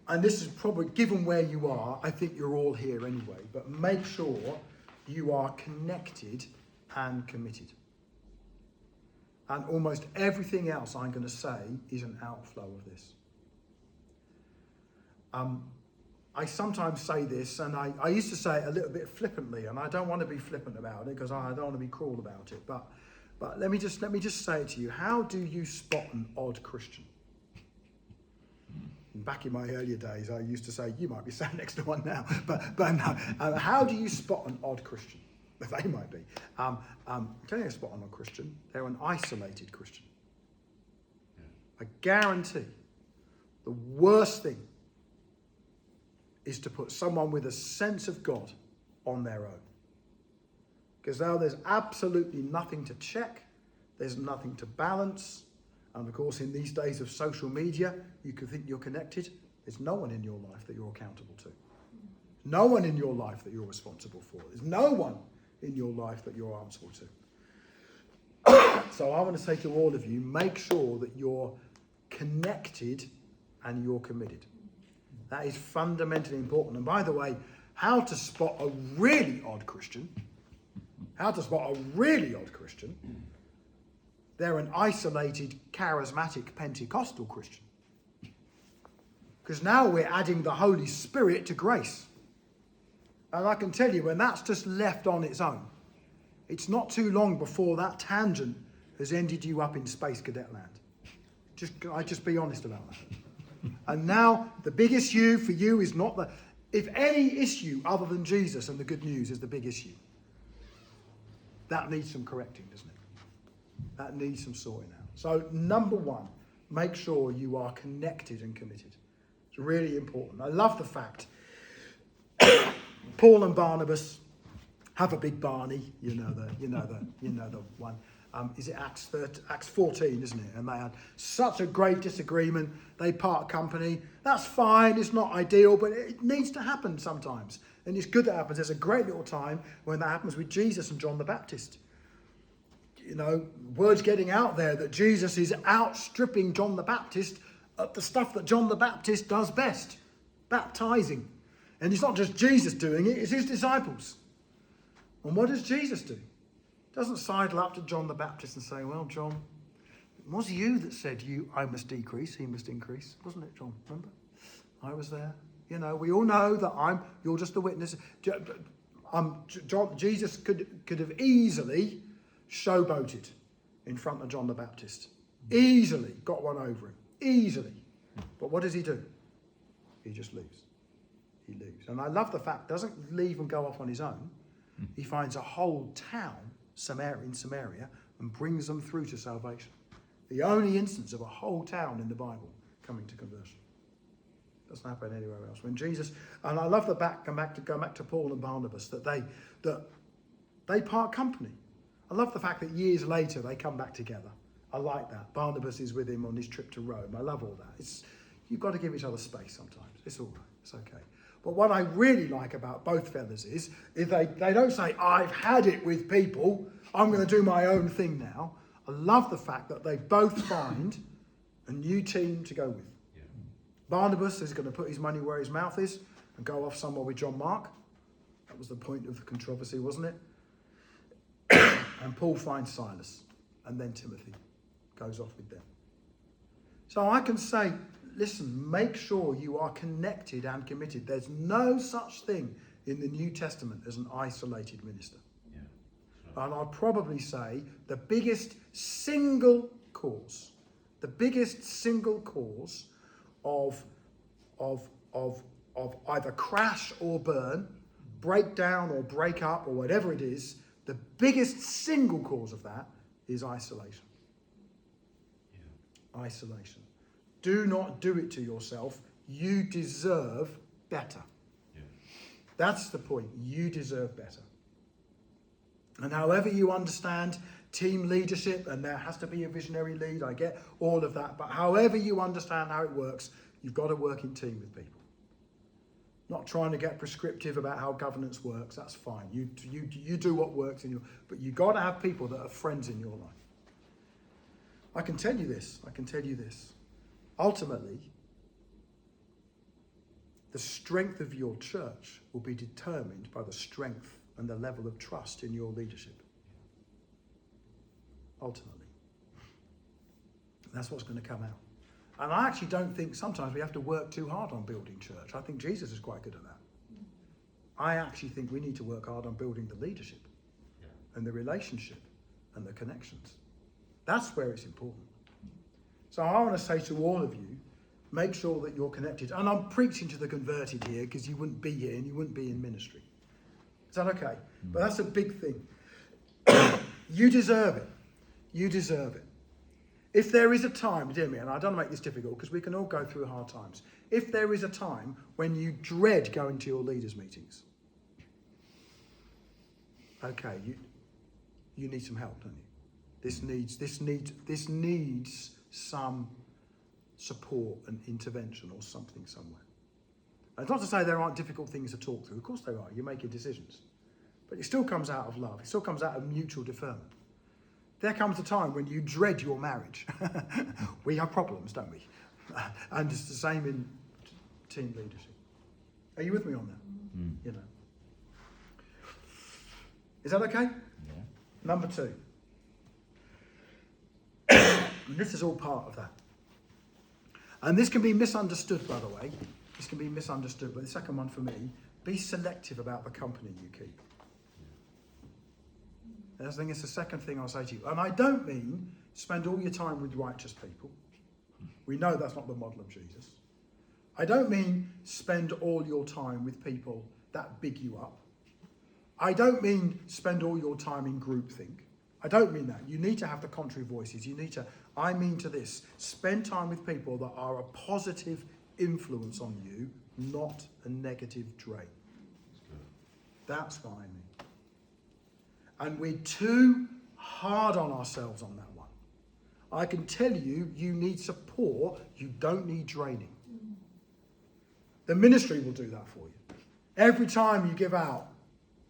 And this is probably, given where you are, I think you're all here anyway, but make sure you are connected and committed. And almost everything else I'm going to say is an outflow of this. I sometimes say this, and I used to say it a little bit flippantly, and I don't want to be flippant about it because I don't want to be cruel about it. But let me just say it to you. How do you spot an odd Christian? Back in my earlier days, I used to say, you might be sat next to one now, but no. How do you spot an odd Christian? They might be. Tell you a spot on a Christian. They're an isolated Christian. I guarantee the worst thing is to put someone with a sense of God on their own. Because now there's absolutely nothing to check. There's nothing to balance. And of course, in these days of social media, you can think you're connected. There's no one in your life that you're accountable to. No one in your life that you're responsible for. There's no one in your life that you're answerable to. So I want to say to all of you, make sure that you're connected and you're committed. That is fundamentally important. And by the way, how to spot a really odd Christian, they're an isolated, charismatic, Pentecostal Christian. Because now we're adding the Holy Spirit to grace. And I can tell you, when that's just left on its own, it's not too long before that tangent has ended you up in Space Cadet land. I just be honest about that. And now the big issue for you is not if any issue other than Jesus and the good news is the big issue, that needs some correcting, doesn't it? That needs some sorting out. So number one, make sure you are connected and committed. It's really important. I love the fact Paul and Barnabas have a big Barney, you know the one. Is it Acts 14, isn't it? And they had such a great disagreement. They part company. That's fine. It's not ideal, but it needs to happen sometimes. And it's good that happens. There's a great little time when that happens with Jesus and John the Baptist. You know, word's getting out there that Jesus is outstripping John the Baptist at the stuff that John the Baptist does best, baptizing. And it's not just Jesus doing it, it's his disciples. And what does Jesus do? Doesn't sidle up to John the Baptist and say, well, John, it was you that said I must decrease, he must increase. Wasn't it, John? Remember? I was there. You know, we all know that you're just the witness. Jesus could have easily showboated in front of John the Baptist. Easily got one over him. Easily. But what does he do? He just leaves. He leaves. And I love the fact, doesn't leave and go off on his own. He finds a whole town in Samaria and brings them through to salvation. The only instance of a whole town in the Bible coming to conversion. Doesn't happen anywhere else. When Jesus, and I love go back to Paul and Barnabas, that they part company. I love the fact that years later they come back together. I like that. Barnabas is with him on his trip to Rome. I love all that. You've got to give each other space sometimes. It's all right. It's okay. But what I really like about both fellas is they don't say, I've had it with people, I'm going to do my own thing now. I love the fact that they both find a new team to go with. Yeah. Barnabas is going to put his money where his mouth is and go off somewhere with John Mark. That was the point of the controversy, wasn't it? And Paul finds Silas, and then Timothy goes off with them. So I can say, listen, make sure you are connected and committed. There's no such thing in the New Testament as an isolated minister. Yeah, right. And I'd probably say the biggest single cause of either crash or burn, break down or break up or whatever it is, the biggest single cause of that is isolation. Yeah. Isolation. Do not do it to yourself. You deserve better. Yeah. That's the point. You deserve better. And however you understand team leadership, and there has to be a visionary lead, I get all of that. But however you understand how it works, you've got to work in team with people. Not trying to get prescriptive about how governance works. That's fine. You do what works in your. But you've got to have people that are friends in your life. I can tell you this. Ultimately, the strength of your church will be determined by the strength and the level of trust in your leadership. Ultimately. That's what's going to come out. And I actually don't think sometimes we have to work too hard on building church. I think Jesus is quite good at that. I actually think we need to work hard on building the leadership and the relationship and the connections. That's where it's important. So I want to say to all of you, make sure that you're connected. And I'm preaching to the converted here because you wouldn't be here and you wouldn't be in ministry. Is that okay? But that's a big thing. You deserve it. You deserve it. If there is a time, dear me, and I don't make this difficult because we can all go through hard times. If there is a time when you dread going to your leaders' meetings, okay, you need some help, don't you? This needs some support and intervention or something somewhere. And it's not to say there aren't difficult things to talk through. Of course there are. You're making decisions. But it still comes out of love. It still comes out of mutual deferment. There comes a time when you dread your marriage. We have problems, don't we? And it's the same in team leadership. Are you with me on that? You know. Is that okay? Yeah. Number 2. And this is all part of that. And this can be misunderstood, by the way. This can be misunderstood. But the second one for me, be selective about the company you keep. I think it's the second thing I'll say to you. And I don't mean spend all your time with righteous people. We know that's not the model of Jesus. I don't mean spend all your time with people that big you up. I don't mean spend all your time in groupthink. I don't mean that. You need to have the contrary voices. I mean to this, spend time with people that are a positive influence on you, not a negative drain. That's what I mean. And we're too hard on ourselves on that one. I can tell you, you need support. You don't need draining. The ministry will do that for you. Every time you give out,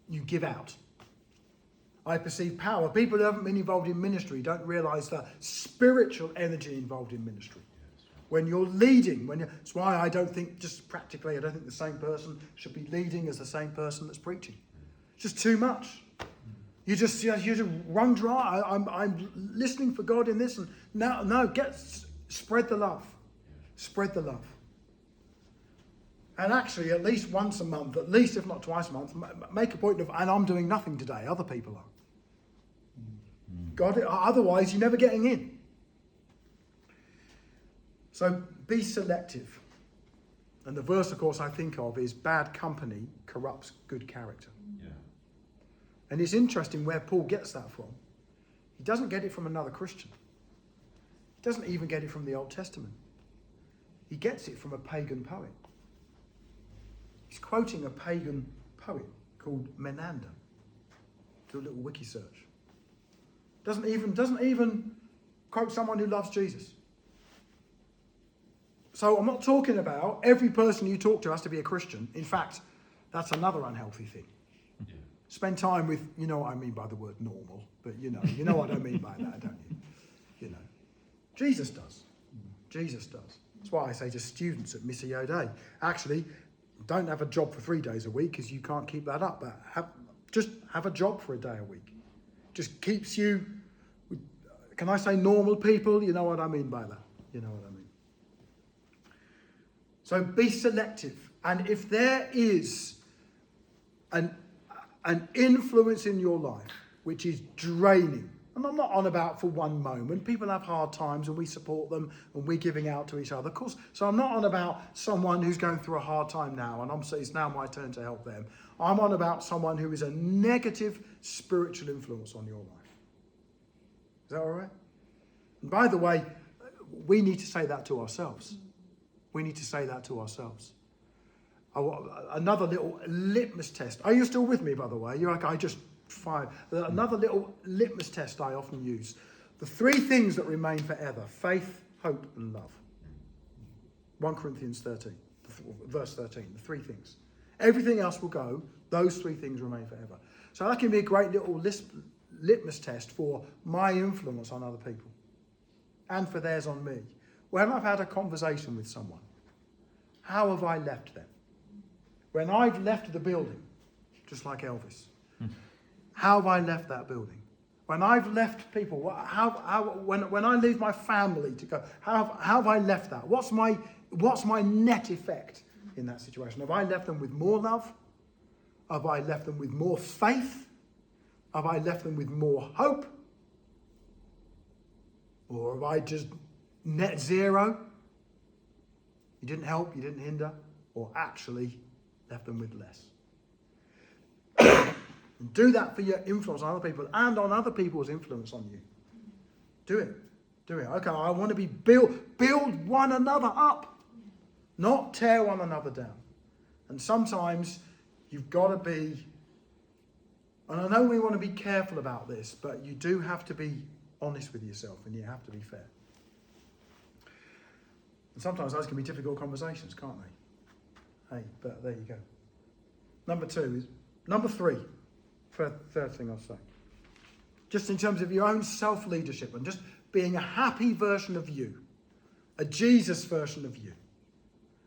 you give out. I perceive power. People who haven't been involved in ministry don't realise the spiritual energy involved in ministry. When you're leading, that's why I don't think, just practically, I don't think the same person should be leading as the same person that's preaching. It's just too much. You just run dry. I'm listening for God in this, and spread the love. Spread the love. And actually, at least once a month, at least if not twice a month, make a point of, and I'm doing nothing today, other people are. God, otherwise you're never getting in. So be selective. And the verse, of course, I think of is bad company corrupts good character. Yeah. And it's interesting where Paul gets that from. He doesn't get it from another Christian. He doesn't even get it from the Old Testament. He gets it from a pagan poet. He's quoting a pagan poet called Menander. Do a little wiki search. Doesn't even quote someone who loves Jesus. So I'm not talking about every person you talk to has to be a Christian. In fact, that's another unhealthy thing. Yeah. Spend time with, you know what I mean by the word normal, but you know what I mean by that, don't you? You know, Jesus does. Jesus does. That's why I say to students at Missio Dei, actually, don't have a job for 3 days a week because you can't keep that up. But just have a job for a day a week. Just keeps you, can I say normal people? You know what I mean by that. You know what I mean. So be selective. And if there is an influence in your life which is draining, and I'm not on about for one moment, people have hard times and we support them and we're giving out to each other, of course. So I'm not on about someone who's going through a hard time now and it's now my turn to help them. I'm on about someone who is a negative spiritual influence on your life. Is that all right? And by the way, we need to say that to ourselves. We need to say that to ourselves. Another little litmus test. Are you still with me, by the way? You're like, I just fired. Another little litmus test I often use. The 3 things that remain forever: faith, hope, and love. 1 Corinthians 13, verse 13, the 3 things. Everything else will go. Those 3 things remain forever. So that can be a great little litmus test for my influence on other people and for theirs on me. When I've had a conversation with someone, how have I left them? When I've left the building, just like Elvis, how have I left that building? When I've left people, when I leave my family to go, how have I left that? What's my net effect in that situation? Have I left them with more love? Have I left them with more faith? Have I left them with more hope? Or have I just net zero? You didn't help, you didn't hinder, or actually left them with less. And do that for your influence on other people and on other people's influence on you. Do it. Do it. Okay, I want to be build one another up, not tear one another down. And sometimes you've got to be, and I know we want to be careful about this, but you do have to be honest with yourself and you have to be fair. And sometimes those can be difficult conversations, can't they? Hey, but there you go. Number three, third thing I'll say. Just in terms of your own self-leadership and just being a happy version of you, a Jesus version of you.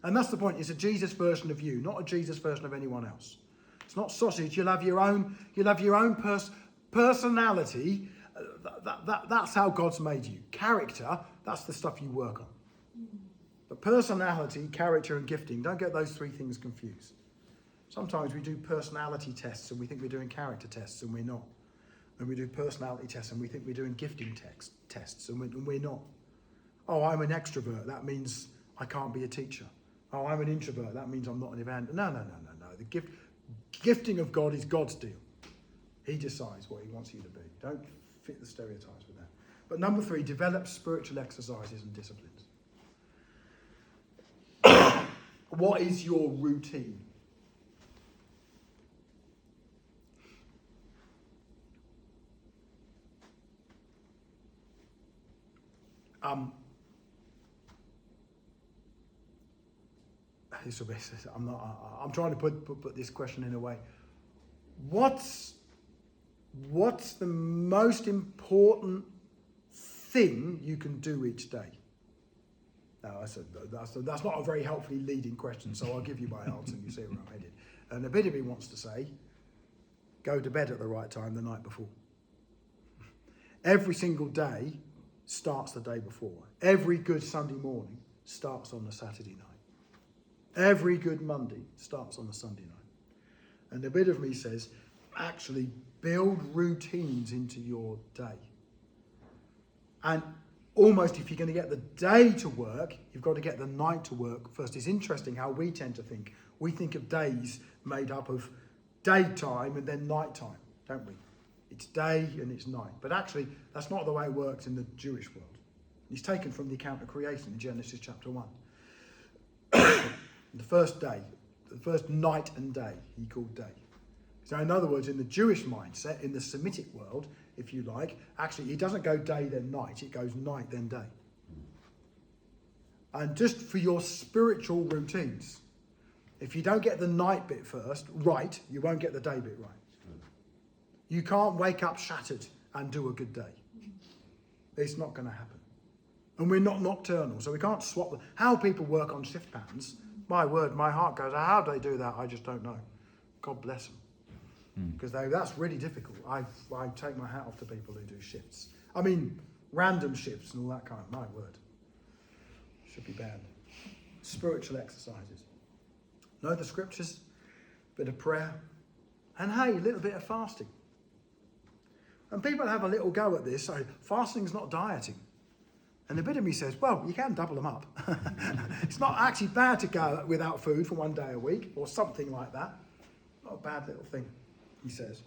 And that's the point, it's a Jesus version of you, not a Jesus version of anyone else. It's not sausage, you'll have your own personality. That's how God's made you. Character, that's the stuff you work on. But personality, character and gifting, don't get those three things confused. Sometimes we do personality tests and we think we're doing character tests and we're not. And we do personality tests and we think we're doing gifting tests and we're not. Oh, I'm an extrovert, that means I can't be a teacher. Oh, I'm an introvert, that means I'm not an evangelist. No. The gifting of God is God's deal. He decides what he wants you to be. Don't fit the stereotypes with that. But number 3, develop spiritual exercises and disciplines. What is your routine? I'm trying to put this question in a way. What's the most important thing you can do each day? Now, that's not a very helpfully leading question, so I'll give you my answer and you see where I'm headed. And a bit of me wants to say, go to bed at the right time the night before. Every single day starts the day before. Every good Sunday morning starts on the Saturday night. Every good Monday starts on the Sunday night. And a bit of me says, actually build routines into your day. And almost if you're going to get the day to work, you've got to get the night to work first. It's interesting how we tend to think. We think of days made up of daytime and then nighttime, don't we? It's day and it's night. But actually, that's not the way it works in the Jewish world. It's taken from the account of creation in Genesis chapter 1. The first day, the first night and day, he called day. So in other words, in the Jewish mindset, in the Semitic world, if you like, actually it doesn't go day then night, it goes night then day. And just for your spiritual routines, if you don't get the night bit first right, you won't get the day bit right. You can't wake up shattered and do a good day. It's not going to happen. And we're not nocturnal, so we can't swap how people work on shift patterns. My word, my heart goes, how do they do that? I just don't know. God bless them. Because that's really difficult. I take my hat off to people who do shifts. I mean, random shifts and all that kind of, my word. Should be banned. Spiritual exercises. Know the scriptures, bit of prayer, and hey, a little bit of fasting. And people have a little go at this, so fasting's not dieting. And a bit of me says, well, you can double them up. It's not actually bad to go without food for 1 day a week or something like that. Not a bad little thing, he says.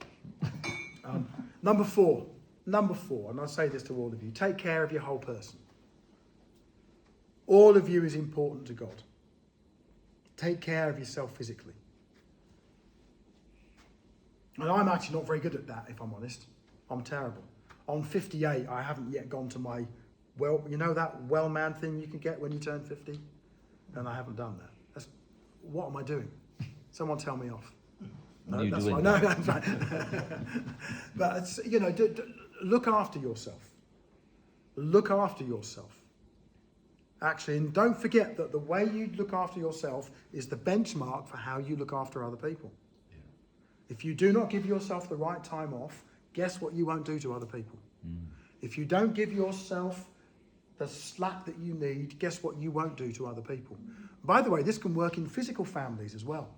Number four, and I say this to all of you, take care of your whole person. All of you is important to God. Take care of yourself physically. And I'm actually not very good at that, if I'm honest. I'm terrible. On 58, I haven't yet gone to my, well, you know that well man thing you can get when you turn 50? And I haven't done that. What am I doing? Someone tell me off. No, that's fine. No, that's fine. But it's, look after yourself. Look after yourself. Actually, and don't forget that the way you look after yourself is the benchmark for how you look after other people. Yeah. If you do not give yourself the right time off, guess what you won't do to other people? If you don't give yourself the slack that you need, guess what you won't do to other people? By the way, this can work in physical families as well.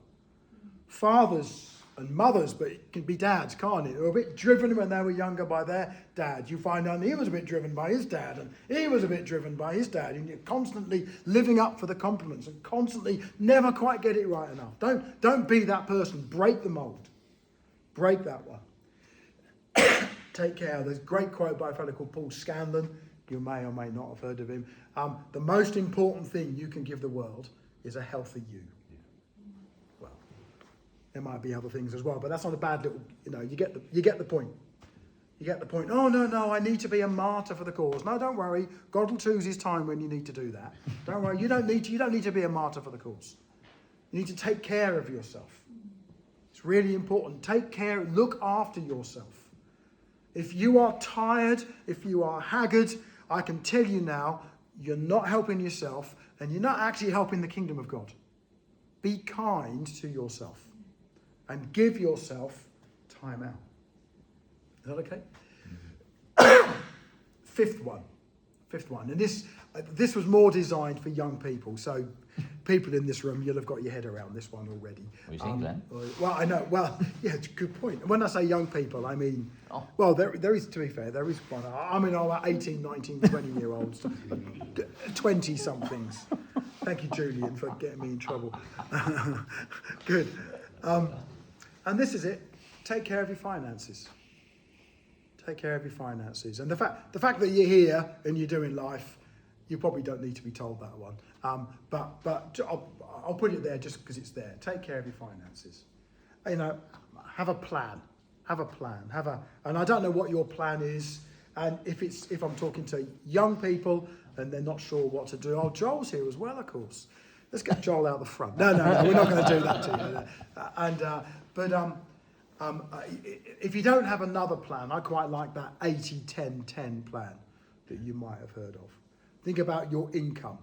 Fathers and mothers, but it can be dads, can't it? Who are a bit driven when they were younger by their dad. You find out he was a bit driven by his dad, and he was a bit driven by his dad, and you're constantly living up for the compliments and constantly never quite get it right enough. Don't be that person. Break the mold. Break that one. Take care. There's a great quote by a fellow called Paul Scanlon. You may or may not have heard of him. The most important thing you can give the world is a healthy you. Well, there might be other things as well, but that's not a bad little, you get the point. You get the point. Oh, no, I need to be a martyr for the cause. No, don't worry. God will choose his time when you need to do that. Don't worry. You don't need to be a martyr for the cause. You need to take care of yourself. It's really important. Take care, look after yourself. If you are tired, if you are haggard, I can tell you now, you're not helping yourself and you're not actually helping the kingdom of God. Be kind to yourself and give yourself time out. Is that okay? Fifth one. And this was more designed for young people. So people in this room, you'll have got your head around this one already. What are you saying, Glenn? Well, I know. Well, yeah, it's a good point. And when I say young people, I mean, well, there is, to be fair, there is one. I mean, all about 18, 19, 20-year-olds, 20-somethings. Thank you, Julian, for getting me in trouble. Good. And this is it. Take care of your finances. Take care of your finances. And the fact that you're here and you're doing life, you probably don't need to be told that one. But I'll put it there just because it's there. Take care of your finances. Have a plan. And I don't know what your plan is. And if I'm talking to young people and they're not sure what to do, Joel's here as well, of course. Let's get Joel out the front. No, we're not going to do that to you. If you don't have another plan, I quite like that 80-10-10 plan that you might have heard of. Think about your income,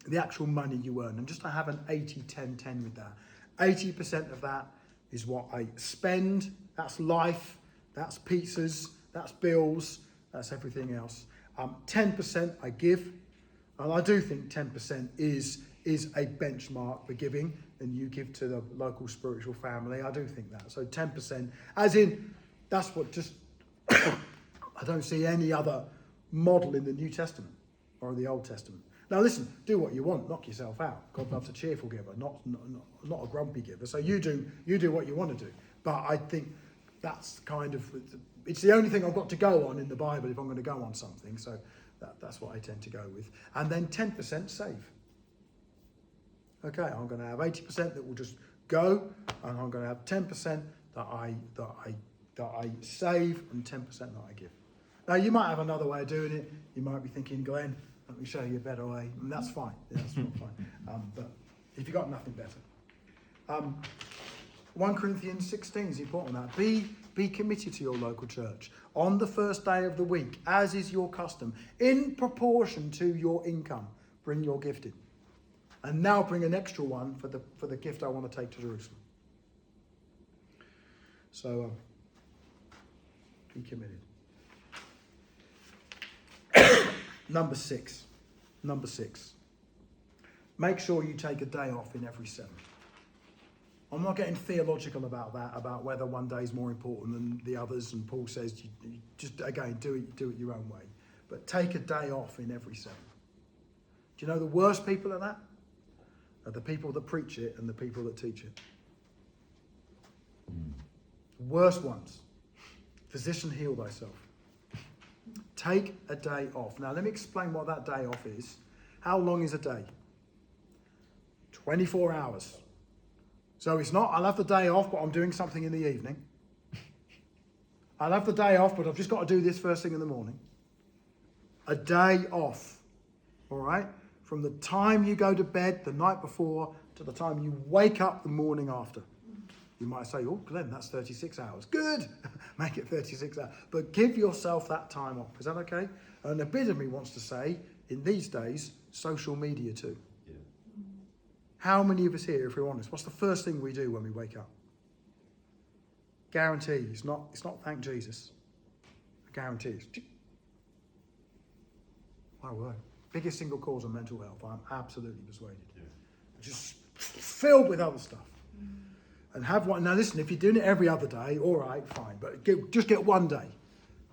the actual money you earn, and just to have an 80-10-10 with that. 80% of that is what I spend, that's life, that's pizzas, that's bills, that's everything else. 10% I give, and I do think 10% is a benchmark for giving, and you give to the local spiritual family. I do think that. So 10%, as in, that's what just, I don't see any other model in the New Testament or the Old Testament. Now listen, do what you want, knock yourself out. God loves a cheerful giver, not a grumpy giver. So you do what you want to do. But I think that's kind of, it's the only thing I've got to go on in the Bible if I'm going to go on something. So that's what I tend to go with. And then 10% save. Okay, I'm going to have 80% that will just go, and I'm going to have 10% that I save and 10% that I give. Now you might have another way of doing it. You might be thinking, Glenn, let me show you a better way, and that's fine. Yeah, that's not fine. But if you've got nothing better, 1 Corinthians 16 is important. That be committed to your local church on the first day of the week, as is your custom, in proportion to your income. Bring your gift in. And now bring an extra one for the gift I want to take to Jerusalem. So, be committed. Number six. Make sure you take a day off in every 7. I'm not getting theological about that, about whether one day is more important than the others. And Paul says, you just, again, do it your own way. But take a day off in every 7. Do you know the worst people at that? Are the people that preach it and the people that teach it. Worst ones. Physician, heal thyself. Take a day off. Now let me explain what that day off is. How long is a day? 24 hours. So it's not, I'll have the day off, but I'm doing something in the evening. I'll have the day off, but I've just got to do this first thing in the morning. A day off. All right? From the time you go to bed the night before to the time you wake up the morning after. You might say, oh, Glenn, that's 36 hours. Good. Make it 36 hours. But give yourself that time off. Is that okay? And a bit of me wants to say, in these days, social media too. Yeah. How many of us here, if we're honest, what's the first thing we do when we wake up? Guarantee. It's not thank Jesus. I guarantee it's my word. Biggest single cause of mental health. I'm absolutely persuaded. Yeah. Just filled with other stuff. And have one. Now listen, if you're doing it every other day, all right, fine. But just get one day.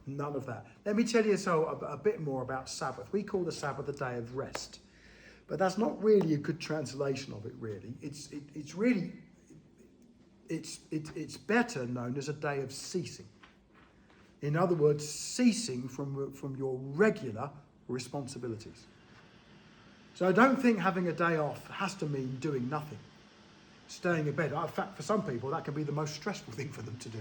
None of that. Let me tell you a bit more about Sabbath. We call the Sabbath a day of rest. But that's not really a good translation of it, really. It's better known as a day of ceasing. In other words, ceasing from your regular responsibilities. So I don't think having a day off has to mean doing nothing. Staying in bed. In fact, for some people, that can be the most stressful thing for them to do.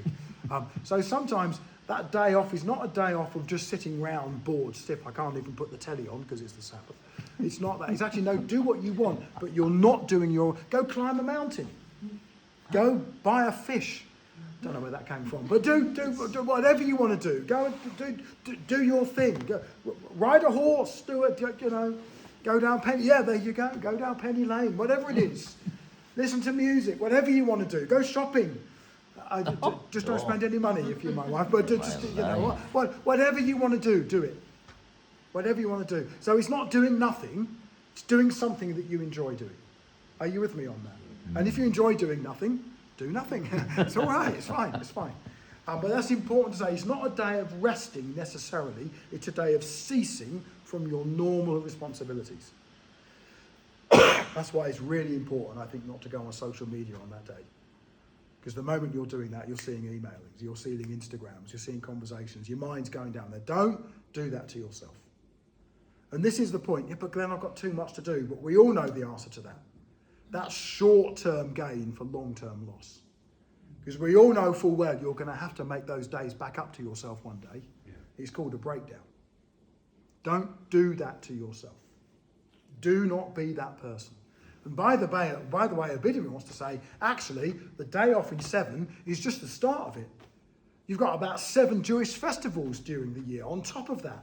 So sometimes that day off is not a day off of just sitting round bored, stiff. I can't even put the telly on because it's the Sabbath. It's not that. It's actually, no, do what you want, but you're not doing go climb a mountain. Go buy a fish. Don't know where that came from, but do whatever you want to do. Go and do your thing. Go, ride a horse. Do it. Go down Penny. Yeah, there you go. Go down Penny Lane. Whatever it is. Listen to music. Whatever you want to do. Go shopping. Just don't spend any money if you're my wife. But whatever you want to do it. Whatever you want to do. So it's not doing nothing. It's doing something that you enjoy doing. Are you with me on that? And if you enjoy doing nothing, do nothing. It's all right. It's fine. It's fine. But that's important to say. It's not a day of resting necessarily. It's a day of ceasing from your normal responsibilities. That's why it's really important, I think, not to go on social media on that day. Because the moment you're doing that, you're seeing emailings, you're seeing Instagrams, you're seeing conversations, your mind's going down there. Don't do that to yourself. And this is the point. Yeah, but Glenn, I've got too much to do. But we all know the answer to that. That's short-term gain for long-term loss. Because we all know full well you're going to have to make those days back up to yourself one day. Yeah. It's called a breakdown. Don't do that to yourself. Do not be that person. And by the way, a bit of me wants to say, actually, the day off in 7 is just the start of it. You've got about 7 Jewish festivals during the year on top of that,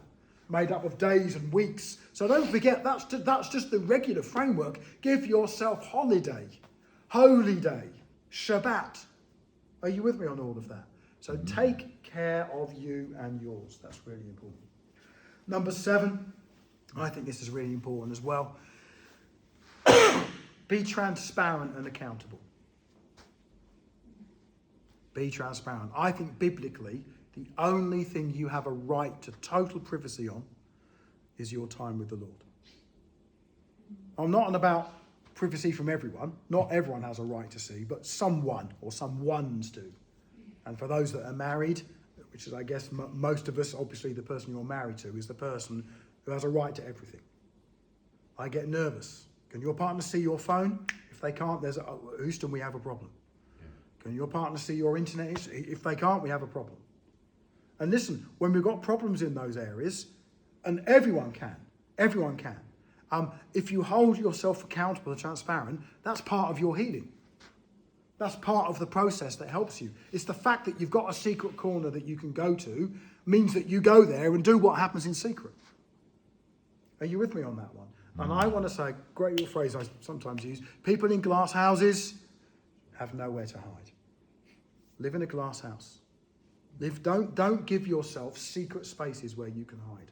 made up of days and weeks. So don't forget, that's just the regular framework. Give yourself holiday, holy day, Shabbat. Are you with me on all of that? So take care of you and yours. That's really important. Number 7, I think this is really important as well. Be transparent and accountable. Be transparent. I think biblically, the only thing you have a right to total privacy on is your time with the Lord. I'm not on about privacy from everyone. Not everyone has a right to see, but someone or some ones do. And for those that are married, which is, I guess, most of us, obviously the person you're married to is the person who has a right to everything. I get nervous. Can your partner see your phone? If they can't, Houston, we have a problem. Yeah. Can your partner see your internet? If they can't, we have a problem. And listen, when we've got problems in those areas, and everyone can, if you hold yourself accountable and transparent, that's part of your healing. That's part of the process that helps you. It's the fact that you've got a secret corner that you can go to means that you go there and do what happens in secret. Are you with me on that one? And I want to say, great little phrase I sometimes use, people in glass houses have nowhere to hide. Live in a glass house. Don't give yourself secret spaces where you can hide.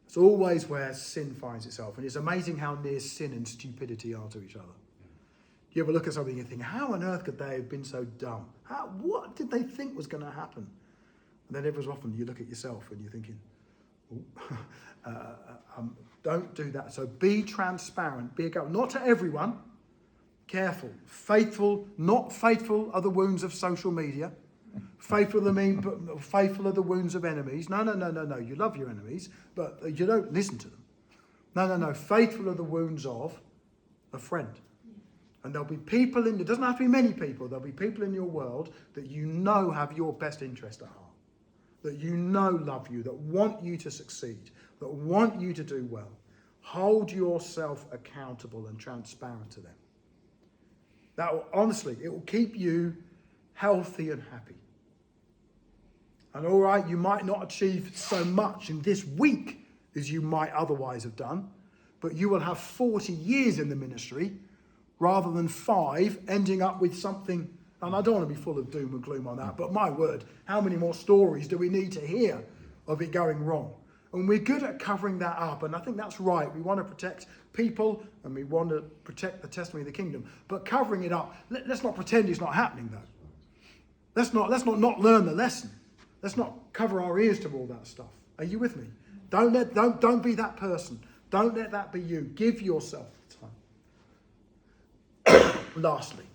It's always where sin finds itself. And it's amazing how near sin and stupidity are to each other. You ever look at something and think, how on earth could they have been so dumb? What did they think was going to happen? And then every so often you look at yourself and you're thinking, don't do that. So be transparent, be accountable. Not to everyone. Careful. Faithful, not faithful are the wounds of social media. Faithful are the wounds of enemies. No. You love your enemies, but you don't listen to them. No. Faithful are the wounds of a friend. And there'll be people it doesn't have to be many people, there'll be people in your world that you know have your best interest at heart. That you know love you, that want you to succeed, that want you to do well. Hold yourself accountable and transparent to them. That will, honestly, it will keep you healthy and happy. And all right, you might not achieve so much in this week as you might otherwise have done, but you will have 40 years in the ministry rather than 5, ending up with something And I don't want to be full of doom and gloom on that, but my word, how many more stories do we need to hear of it going wrong? And we're good at covering that up, and I think that's right. We want to protect people, and we want to protect the testimony of the kingdom. But covering it up, let's not pretend it's not happening, though. Let's not learn the lesson. Let's not cover our ears to all that stuff. Are you with me? Don't be that person. Don't let that be you. Give yourself the time. Lastly,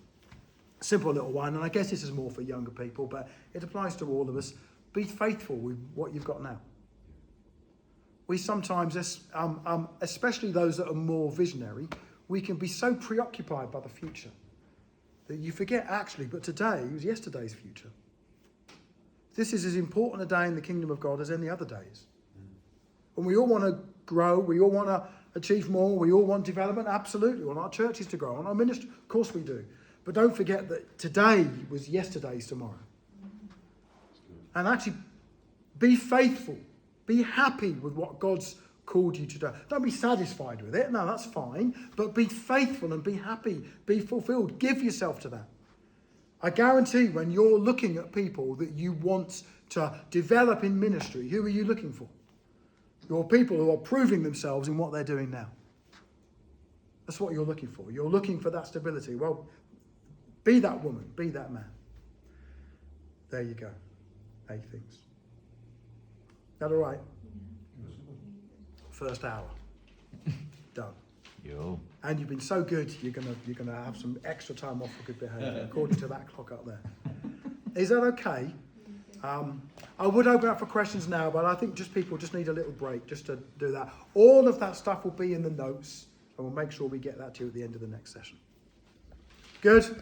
simple little one, and I guess this is more for younger people, but it applies to all of us. Be faithful with what you've got now. We sometimes, especially those that are more visionary, we can be so preoccupied by the future that you forget actually, but today was yesterday's future. This is as important a day in the kingdom of God as any other days. And we all want to grow, we all want to achieve more, we all want development, absolutely. We want our churches to grow, and our ministry, of course we do. But don't forget that today was yesterday's tomorrow. And actually, be faithful. Be happy with what God's called you to do. Don't be satisfied with it. No, that's fine. But be faithful and be happy. Be fulfilled. Give yourself to that. I guarantee when you're looking at people that you want to develop in ministry, who are you looking for? You're people who are proving themselves in what they're doing now. That's what you're looking for. You're looking for that stability. Well, be that woman. Be that man. There you go. 8 things. That all right? First hour. Done. Yo. And you've been so good, you're gonna have some extra time off for good behaviour, according to that clock up there. Is that okay? I would open up for questions now, but I think people just need a little break just to do that. All of that stuff will be in the notes, and we'll make sure we get that to you at the end of the next session. Good?